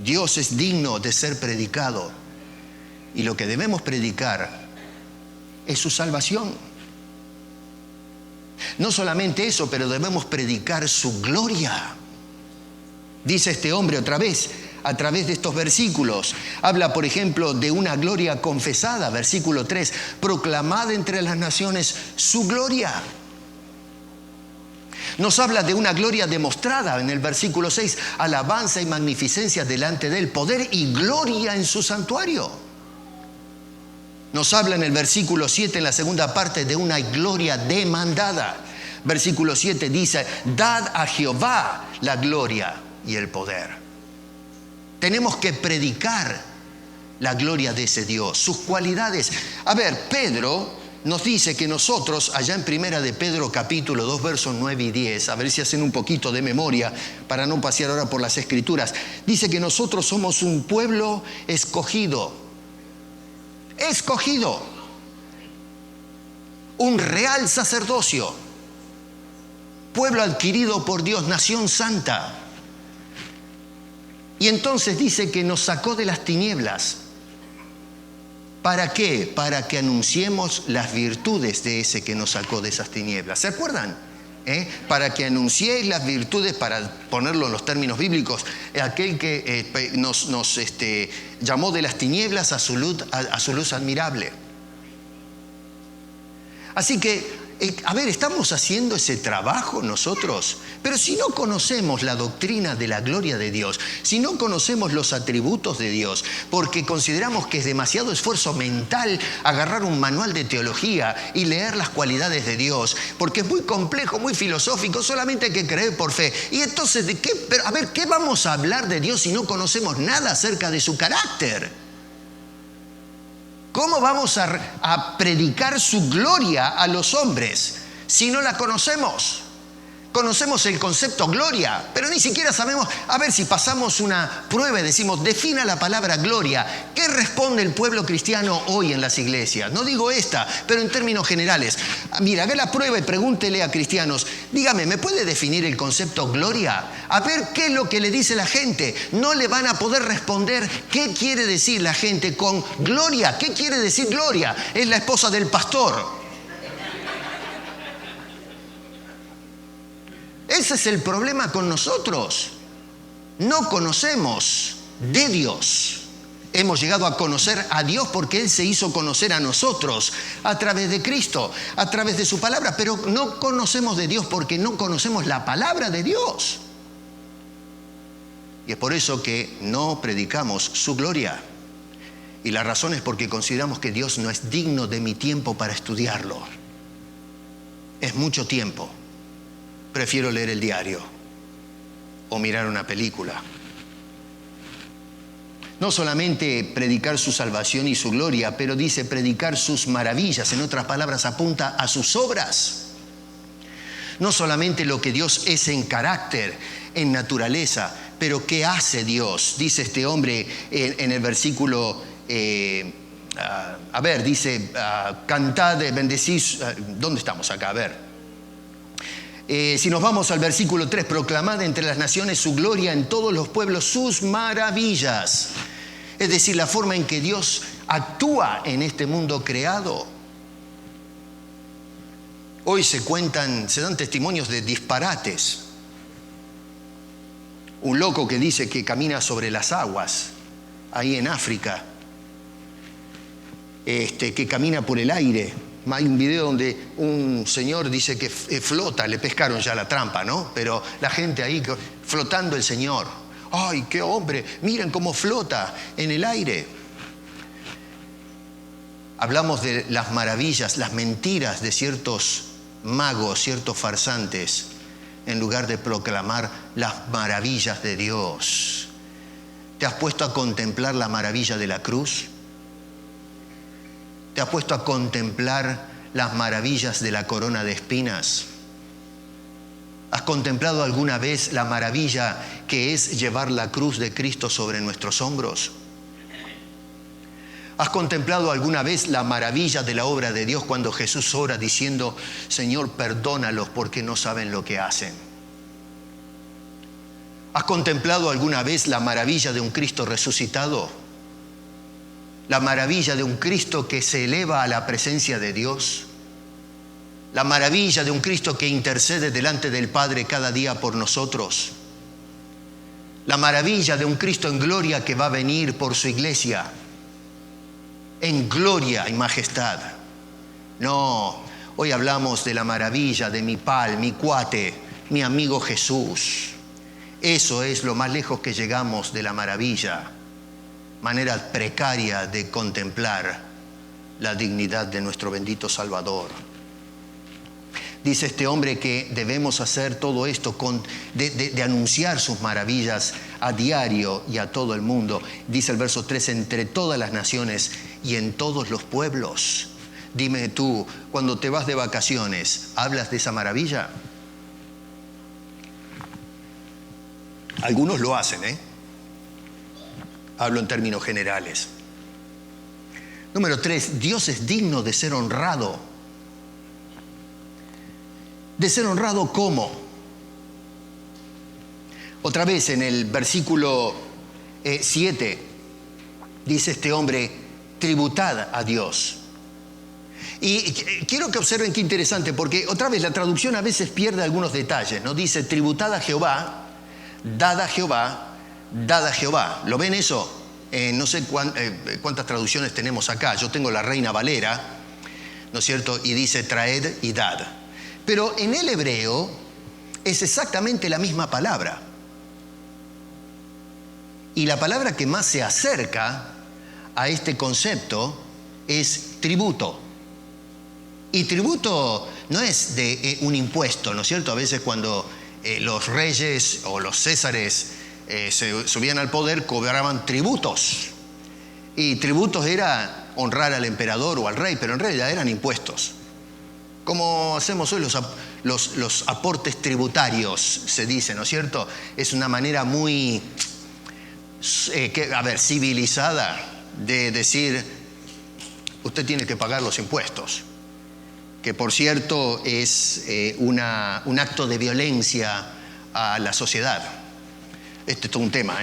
Speaker 1: Dios es digno de ser predicado y lo que debemos predicar es su salvación. No solamente eso, pero debemos predicar su gloria. Dice este hombre otra vez, a través de estos versículos, habla por ejemplo de una gloria confesada, versículo 3, proclamad entre las naciones su gloria. Nos habla de una gloria demostrada en el versículo 6, alabanza y magnificencia delante de Él, poder y gloria en su santuario. Nos habla en el versículo 7, en la segunda parte, de una gloria demandada. Versículo 7 dice, dad a Jehová la gloria y el poder. Tenemos que predicar la gloria de ese Dios, sus cualidades. A ver, Pedro nos dice que nosotros, allá en Primera de Pedro capítulo 2, versos 9 y 10, a ver si hacen un poquito de memoria para no pasear ahora por las Escrituras, dice que nosotros somos un pueblo escogido, un real sacerdocio, pueblo adquirido por Dios, nación santa. Y entonces dice que nos sacó de las tinieblas. ¿Para qué? Para que anunciemos las virtudes de ese que nos sacó de esas tinieblas. ¿Se acuerdan? Para que anunciéis las virtudes, para ponerlo en los términos bíblicos, aquel que nos llamó de las tinieblas a su luz admirable. Así que, a ver, estamos haciendo ese trabajo nosotros, pero si no conocemos la doctrina de la gloria de Dios, si no conocemos los atributos de Dios, porque consideramos que es demasiado esfuerzo mental agarrar un manual de teología y leer las cualidades de Dios, porque es muy complejo, muy filosófico, solamente hay que creer por fe. Y entonces, ¿qué vamos a hablar de Dios si no conocemos nada acerca de su carácter? ¿Cómo vamos a predicar su gloria a los hombres si no la conocemos? Conocemos el concepto gloria, pero ni siquiera sabemos. A ver, si pasamos una prueba y decimos, defina la palabra gloria, ¿qué responde el pueblo cristiano hoy en las iglesias? No digo esta, pero en términos generales. Mira, haga la prueba y pregúntele a cristianos, dígame, ¿me puede definir el concepto gloria? A ver qué es lo que le dice la gente. No le van a poder responder qué quiere decir la gente con gloria. ¿Qué quiere decir gloria? Es la esposa del pastor. Ese es el problema con nosotros. No conocemos de Dios. Hemos llegado a conocer a Dios porque Él se hizo conocer a nosotros a través de Cristo, a través de su palabra, pero no conocemos de Dios porque no conocemos la palabra de Dios. Y es por eso que no predicamos su gloria. Y la razón es porque consideramos que Dios no es digno de mi tiempo para estudiarlo. Es mucho tiempo. Prefiero leer el diario o mirar una película. No solamente predicar su salvación y su gloria, pero dice predicar sus maravillas. En otras palabras, apunta a sus obras. No solamente lo que Dios es en carácter, en naturaleza, pero qué hace Dios. Dice este hombre en el versículo, dice, cantad, bendecid. ¿Dónde estamos acá? A ver. Si nos vamos al versículo 3, proclamad entre las naciones su gloria, en todos los pueblos sus maravillas. Es decir, la forma en que Dios actúa en este mundo creado. Hoy se dan testimonios de disparates. Un loco que dice que camina sobre las aguas, ahí en África, que camina por el aire. Hay un video donde un señor dice que flota, le pescaron ya la trampa, ¿no? Pero la gente ahí flotando el Señor. ¡Ay, qué hombre! Miren cómo flota en el aire. Hablamos de las maravillas, las mentiras de ciertos magos, ciertos farsantes, en lugar de proclamar las maravillas de Dios. ¿Te has puesto a contemplar la maravilla de la cruz? ¿Te has puesto a contemplar las maravillas de la corona de espinas? ¿Has contemplado alguna vez la maravilla que es llevar la cruz de Cristo sobre nuestros hombros? ¿Has contemplado alguna vez la maravilla de la obra de Dios cuando Jesús ora diciendo, Señor, perdónalos porque no saben lo que hacen? ¿Has contemplado alguna vez la maravilla de un Cristo resucitado? La maravilla de un Cristo que se eleva a la presencia de Dios. La maravilla de un Cristo que intercede delante del Padre cada día por nosotros. La maravilla de un Cristo en gloria que va a venir por su iglesia. En gloria y majestad. No, hoy hablamos de la maravilla de mi pal, mi cuate, mi amigo Jesús. Eso es lo más lejos que llegamos de la maravilla. Manera precaria de contemplar la dignidad de nuestro bendito Salvador. Dice este hombre que debemos hacer todo esto de anunciar sus maravillas a diario y a todo el mundo. Dice el verso 3, entre todas las naciones y en todos los pueblos. Dime tú, cuando te vas de vacaciones, ¿hablas de esa maravilla? Algunos lo hacen, Hablo en términos generales. Número 3, Dios es digno de ser honrado. ¿De ser honrado cómo? Otra vez en el versículo 7 dice este hombre, tributad a Dios. Y quiero que observen qué interesante, porque otra vez la traducción a veces pierde algunos detalles, ¿no? Dice, tributad a Jehová, dad a Jehová, dad a Jehová. ¿Lo ven eso? No sé cuántas traducciones tenemos acá. Yo tengo la Reina Valera, ¿no es cierto? Y dice traed y dad. Pero en el hebreo es exactamente la misma palabra. Y la palabra que más se acerca a este concepto es tributo. Y tributo no es de un impuesto, ¿no es cierto? A veces cuando los reyes o los césares se subían al poder, cobraban tributos. Y tributos era honrar al emperador o al rey, pero en realidad eran impuestos. Como hacemos hoy los aportes tributarios, se dice, ¿no es cierto? Es una manera muy, civilizada de decir, usted tiene que pagar los impuestos. Que por cierto es un acto de violencia a la sociedad. Este es todo un tema,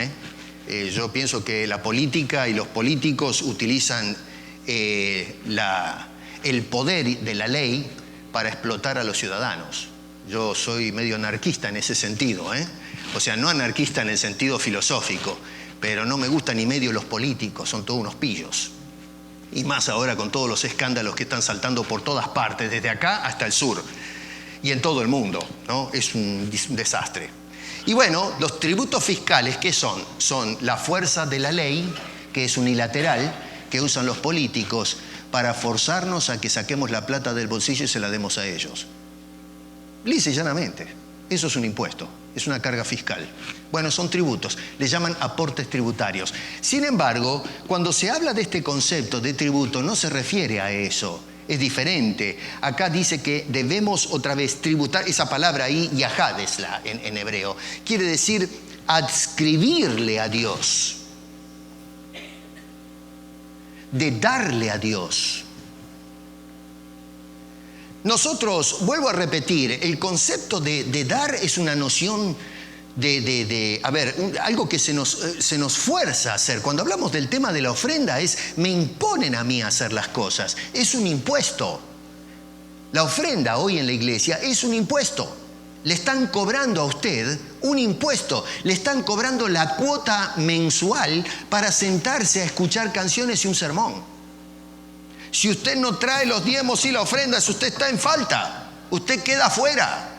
Speaker 1: Yo pienso que la política y los políticos utilizan el poder de la ley para explotar a los ciudadanos. Yo soy medio anarquista en ese sentido, O sea, no anarquista en el sentido filosófico, pero no me gustan ni medio los políticos, son todos unos pillos. Y más ahora con todos los escándalos que están saltando por todas partes, desde acá hasta el sur, y en todo el mundo, ¿no? Es un desastre. Y bueno, los tributos fiscales, ¿qué son? Son la fuerza de la ley, que es unilateral, que usan los políticos para forzarnos a que saquemos la plata del bolsillo y se la demos a ellos. Lisa y llanamente. Eso es un impuesto, es una carga fiscal. Bueno, son tributos, le llaman aportes tributarios. Sin embargo, cuando se habla de este concepto de tributo, no se refiere a eso. Es diferente. Acá dice que debemos otra vez tributar, esa palabra ahí, yahadesla en hebreo, quiere decir adscribirle a Dios, de darle a Dios. Nosotros, vuelvo a repetir, el concepto de dar es una noción algo que se nos fuerza a hacer. Cuando hablamos del tema de la ofrenda me imponen a mí a hacer las cosas. Es un impuesto. La ofrenda hoy en la iglesia es un impuesto. Le están cobrando a usted un impuesto. Le están cobrando la cuota mensual para sentarse a escuchar canciones y un sermón. Si usted no trae los diezmos y la ofrenda, usted está en falta. Usted queda fuera.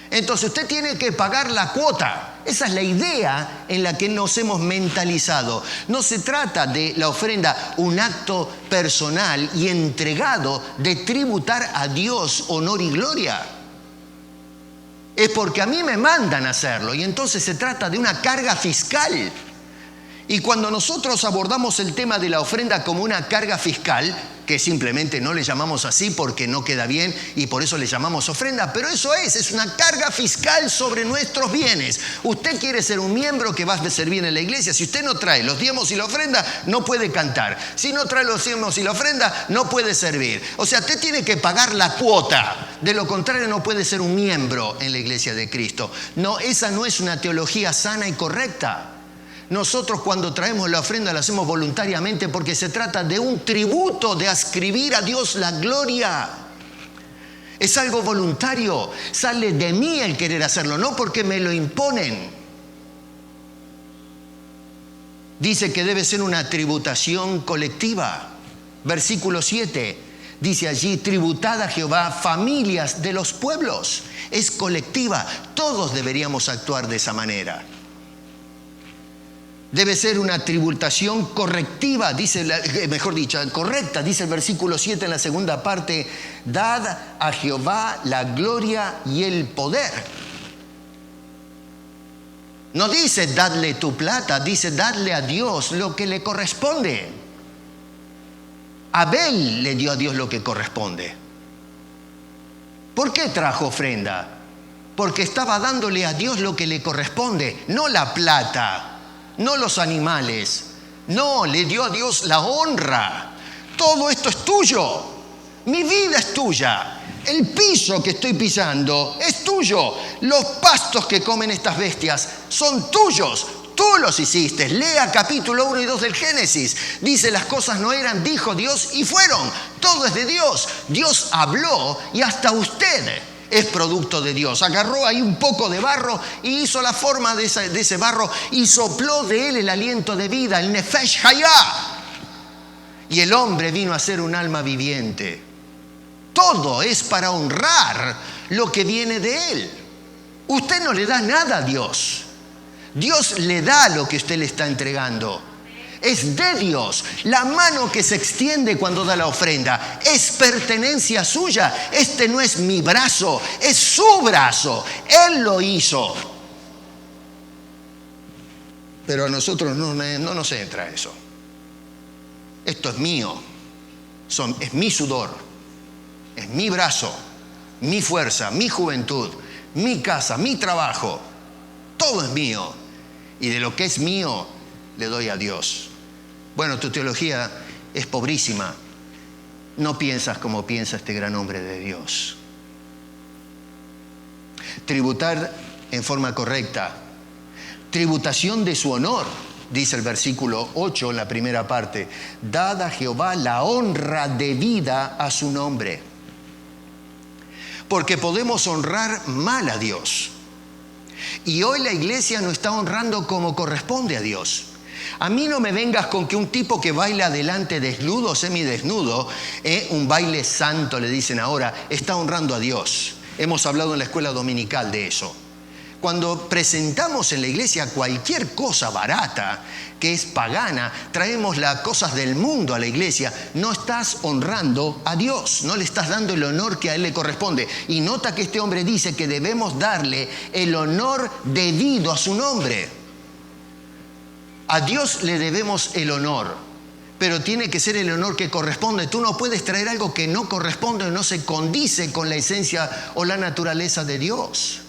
Speaker 1: Entonces usted tiene que pagar la cuota. Esa es la idea en la que nos hemos mentalizado. No se trata de la ofrenda, un acto personal y entregado de tributar a Dios honor y gloria. Es porque a mí me mandan a hacerlo y entonces se trata de una carga fiscal. Y cuando nosotros abordamos el tema de la ofrenda como una carga fiscal, que simplemente no le llamamos así porque no queda bien y por eso le llamamos ofrenda, pero eso es una carga fiscal sobre nuestros bienes. Usted quiere ser un miembro que va a servir en la iglesia. Si usted no trae los diezmos y la ofrenda, no puede cantar. Si no trae los diezmos y la ofrenda, no puede servir. O sea, usted tiene que pagar la cuota. De lo contrario, no puede ser un miembro en la iglesia de Cristo. No, esa no es una teología sana y correcta. Nosotros cuando traemos la ofrenda la hacemos voluntariamente porque se trata de un tributo, de ascribir a Dios la gloria. Es algo voluntario, sale de mí el querer hacerlo, no porque me lo imponen. Dice que debe ser una tributación colectiva. Versículo 7, dice allí, tributad a Jehová familias de los pueblos. Es colectiva, todos deberíamos actuar de esa manera. Debe ser una tributación correctiva, correcta, dice el versículo 7 en la segunda parte. Dad a Jehová la gloria y el poder. No dice dadle tu plata, dice dadle a Dios lo que le corresponde. Abel le dio a Dios lo que corresponde. ¿Por qué trajo ofrenda? Porque estaba dándole a Dios lo que le corresponde, no la plata. No los animales, no, le dio a Dios la honra. Todo esto es tuyo, mi vida es tuya, el piso que estoy pisando es tuyo, los pastos que comen estas bestias son tuyos, tú los hiciste. Lea capítulo 1 y 2 del Génesis, dice las cosas no eran, dijo Dios y fueron, todo es de Dios. Dios habló y hasta usted es producto de Dios. Agarró ahí un poco de barro y hizo la forma de ese barro y sopló de él el aliento de vida, el Nefesh Hayah. Y el hombre vino a ser un alma viviente. Todo es para honrar lo que viene de él. Usted no le da nada a Dios. Dios le da lo que usted le está entregando. Es de Dios. La mano que se extiende cuando da la ofrenda es pertenencia suya. Este no es mi brazo, es su brazo. Él lo hizo. Pero a nosotros no nos entra eso. Esto es mío. Es mi sudor. Es mi brazo, mi fuerza, mi juventud, mi casa, mi trabajo. Todo es mío. Y de lo que es mío, le doy a Dios. Bueno, tu teología es pobrísima. No piensas como piensa este gran hombre de Dios. Tributar en forma correcta. Tributación de su honor, dice el versículo 8 en la primera parte. Dad a Jehová la honra debida a su nombre. Porque podemos honrar mal a Dios. Y hoy la iglesia no está honrando como corresponde a Dios. A mí no me vengas con que un tipo que baila adelante desnudo, semidesnudo, un baile santo le dicen ahora, está honrando a Dios. Hemos hablado en la escuela dominical de eso. Cuando presentamos en la iglesia cualquier cosa barata, que es pagana, traemos las cosas del mundo a la iglesia, no estás honrando a Dios, no le estás dando el honor que a Él le corresponde. Y nota que este hombre dice que debemos darle el honor debido a su nombre. A Dios le debemos el honor, pero tiene que ser el honor que corresponde. Tú no puedes traer algo que no corresponde o no se condice con la esencia o la naturaleza de Dios.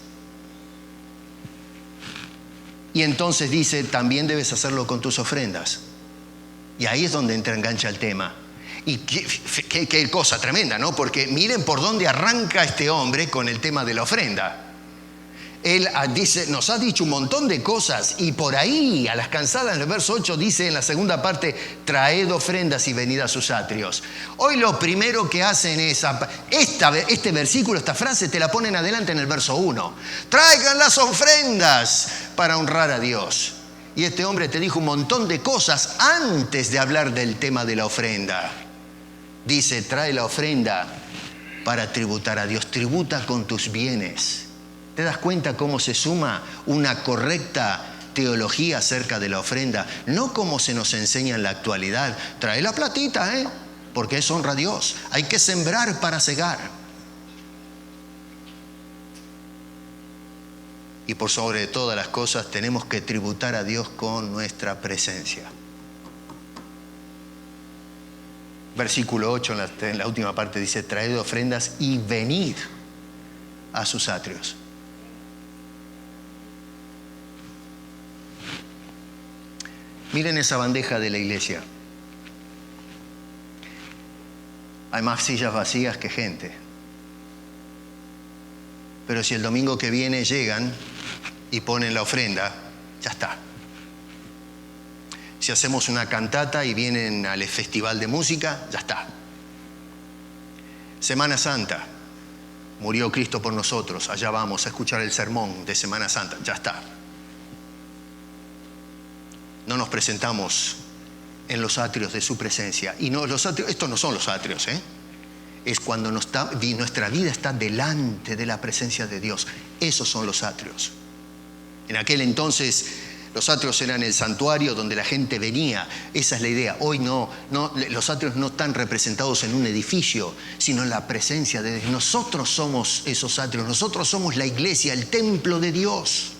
Speaker 1: Y entonces dice, también debes hacerlo con tus ofrendas. Y ahí es donde engancha el tema. Y qué cosa tremenda, ¿no? Porque miren por dónde arranca este hombre con el tema de la ofrenda. Él dice, nos ha dicho un montón de cosas y por ahí, a las cansadas, en el verso 8 dice en la segunda parte, traed ofrendas y venid a sus atrios. Hoy lo primero que hacen es, este versículo, esta frase, te la ponen adelante en el verso 1. Traigan las ofrendas para honrar a Dios. Y este hombre te dijo un montón de cosas antes de hablar del tema de la ofrenda. Dice, trae la ofrenda para tributar a Dios. Tributa con tus bienes. ¿Te das cuenta cómo se suma una correcta teología acerca de la ofrenda? No como se nos enseña en la actualidad. Trae la platita, porque eso honra a Dios. Hay que sembrar para cegar. Y por sobre todas las cosas tenemos que tributar a Dios con nuestra presencia. Versículo 8 en la última parte dice, traed ofrendas y venid a sus atrios. Miren esa bandeja de la iglesia. Hay más sillas vacías que gente. Pero si el domingo que viene llegan y ponen la ofrenda, ya está. Si hacemos una cantata y vienen al festival de música, ya está. Semana Santa, murió Cristo por nosotros, allá vamos a escuchar el sermón de Semana Santa, ya está. No nos presentamos en los atrios de su presencia. Y no, estos no son los atrios, es cuando nuestra vida está delante de la presencia de Dios. Esos son los atrios. En aquel entonces los atrios eran el santuario donde la gente venía. Esa es la idea. Hoy no, los atrios no están representados en un edificio, sino en la presencia de Dios. Nosotros somos esos atrios. Nosotros somos la iglesia, el templo de Dios.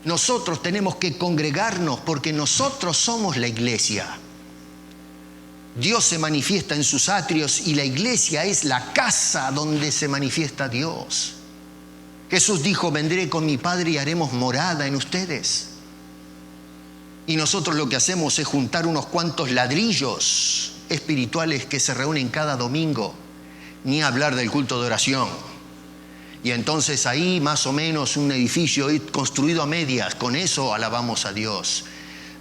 Speaker 1: Nosotros tenemos que congregarnos porque nosotros somos la iglesia. Dios se manifiesta en sus atrios y la iglesia es la casa donde se manifiesta Dios. Jesús dijo, vendré con mi Padre y haremos morada en ustedes. Y nosotros lo que hacemos es juntar unos cuantos ladrillos espirituales que se reúnen cada domingo, ni hablar del culto de oración. Y entonces ahí más o menos un edificio construido a medias, con eso alabamos a Dios.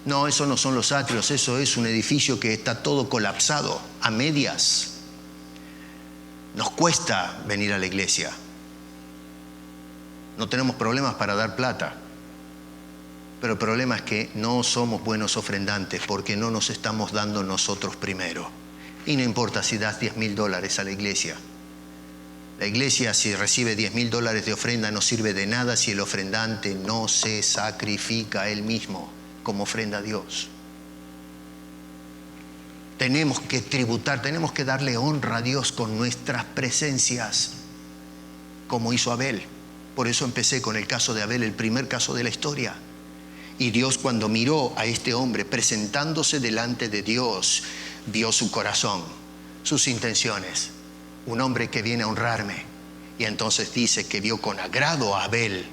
Speaker 1: No, eso no son los atrios, eso es un edificio que está todo colapsado, a medias. Nos cuesta venir a la iglesia. No tenemos problemas para dar plata, pero el problema es que no somos buenos ofrendantes porque no nos estamos dando nosotros primero. Y no importa si das $10,000 a la iglesia. La iglesia, si recibe $10,000 de ofrenda, no sirve de nada si el ofrendante no se sacrifica a él mismo como ofrenda a Dios. Tenemos que tributar, tenemos que darle honra a Dios con nuestras presencias, como hizo Abel. Por eso empecé con el caso de Abel, el primer caso de la historia. Y Dios, cuando miró a este hombre presentándose delante de Dios, vio su corazón, sus intenciones. Un hombre que viene a honrarme. Y entonces dice que vio con agrado a Abel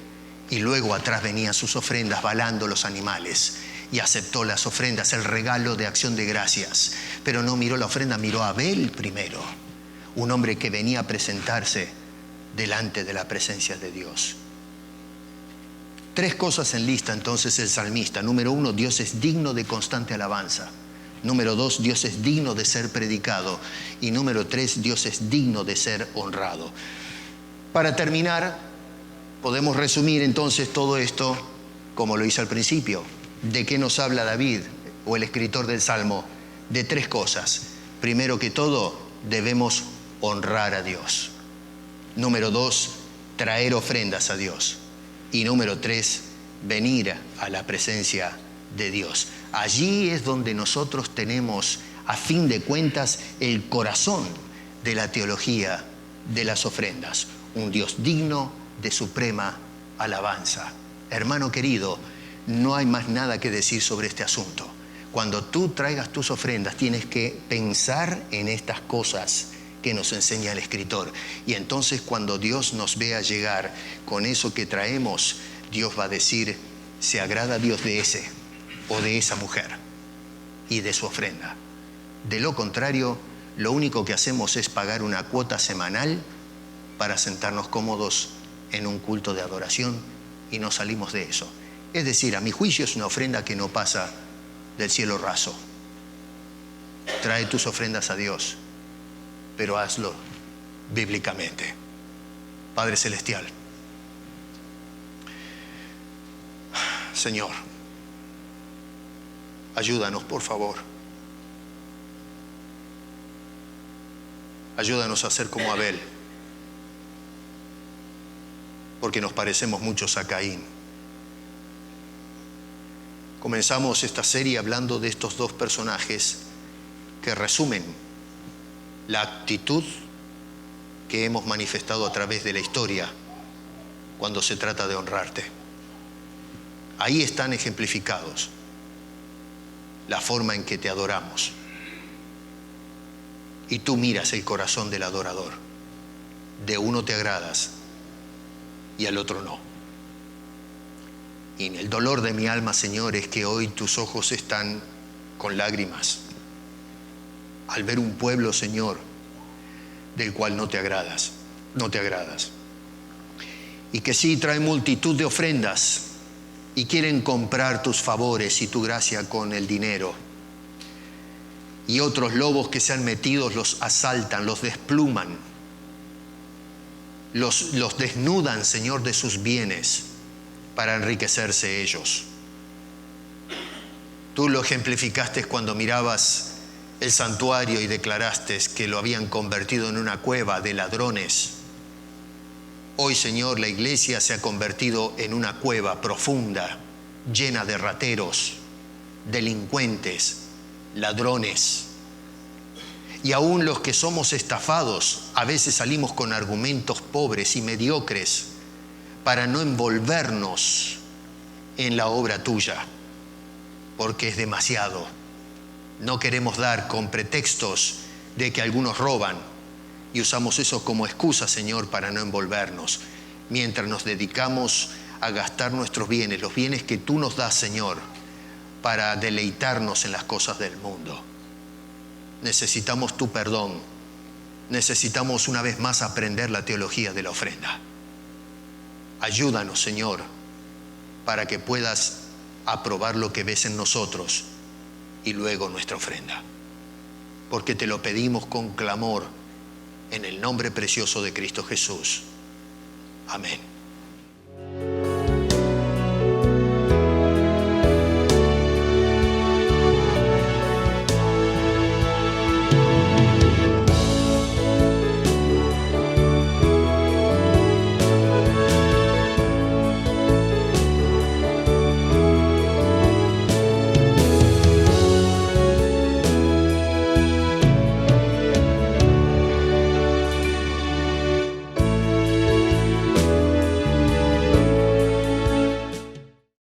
Speaker 1: y luego atrás venían sus ofrendas balando los animales y aceptó las ofrendas, el regalo de acción de gracias. Pero no miró la ofrenda, miró a Abel primero. Un hombre que venía a presentarse delante de la presencia de Dios. 3 cosas en lista entonces el salmista. Número 1, Dios es digno de constante alabanza. Número 2, Dios es digno de ser predicado. Y número 3, Dios es digno de ser honrado. Para terminar, podemos resumir entonces todo esto como lo hice al principio. ¿De qué nos habla David o el escritor del Salmo? De 3 cosas. Primero que todo, debemos honrar a Dios. Número 2, traer ofrendas a Dios. Y número 3, venir a la presencia de Dios. Allí es donde nosotros tenemos, a fin de cuentas, el corazón de la teología de las ofrendas. Un Dios digno de suprema alabanza. Hermano querido, no hay más nada que decir sobre este asunto. Cuando tú traigas tus ofrendas, tienes que pensar en estas cosas que nos enseña el escritor. Y entonces cuando Dios nos vea llegar con eso que traemos, Dios va a decir, se agrada a Dios de ese o de esa mujer y de su ofrenda. De lo contrario, lo único que hacemos es pagar una cuota semanal para sentarnos cómodos en un culto de adoración y no salimos de eso. Es decir, a mi juicio es una ofrenda que no pasa del cielo raso. Trae tus ofrendas a Dios, pero hazlo bíblicamente. Padre Celestial, Señor, ayúdanos, por favor. Ayúdanos a ser como Abel, porque nos parecemos muchos a Caín. Comenzamos esta serie hablando de estos dos personajes que resumen la actitud que hemos manifestado a través de la historia cuando se trata de honrarte. Ahí están ejemplificados la forma en que te adoramos. Y tú miras el corazón del adorador. De uno te agradas y al otro no. Y el dolor de mi alma, Señor, es que hoy tus ojos están con lágrimas al ver un pueblo, Señor, del cual no te agradas. Y que sí trae multitud de ofrendas y quieren comprar tus favores y tu gracia con el dinero. Y otros lobos que se han metido los asaltan, los despluman, los desnudan, Señor, de sus bienes para enriquecerse ellos. Tú lo ejemplificaste cuando mirabas el santuario y declaraste que lo habían convertido en una cueva de ladrones. Hoy, Señor, la iglesia se ha convertido en una cueva profunda, llena de rateros, delincuentes, ladrones. Y aún los que somos estafados, a veces salimos con argumentos pobres y mediocres para no envolvernos en la obra tuya, porque es demasiado. No queremos dar con pretextos de que algunos roban y usamos eso como excusa, Señor, para no envolvernos, mientras nos dedicamos a gastar nuestros bienes, los bienes que tú nos das, Señor, para deleitarnos en las cosas del mundo. Necesitamos tu perdón. Necesitamos una vez más aprender la teología de la ofrenda. Ayúdanos, Señor, para que puedas aprobar lo que ves en nosotros y luego nuestra ofrenda. Porque te lo pedimos con clamor en el nombre precioso de Cristo Jesús. Amén.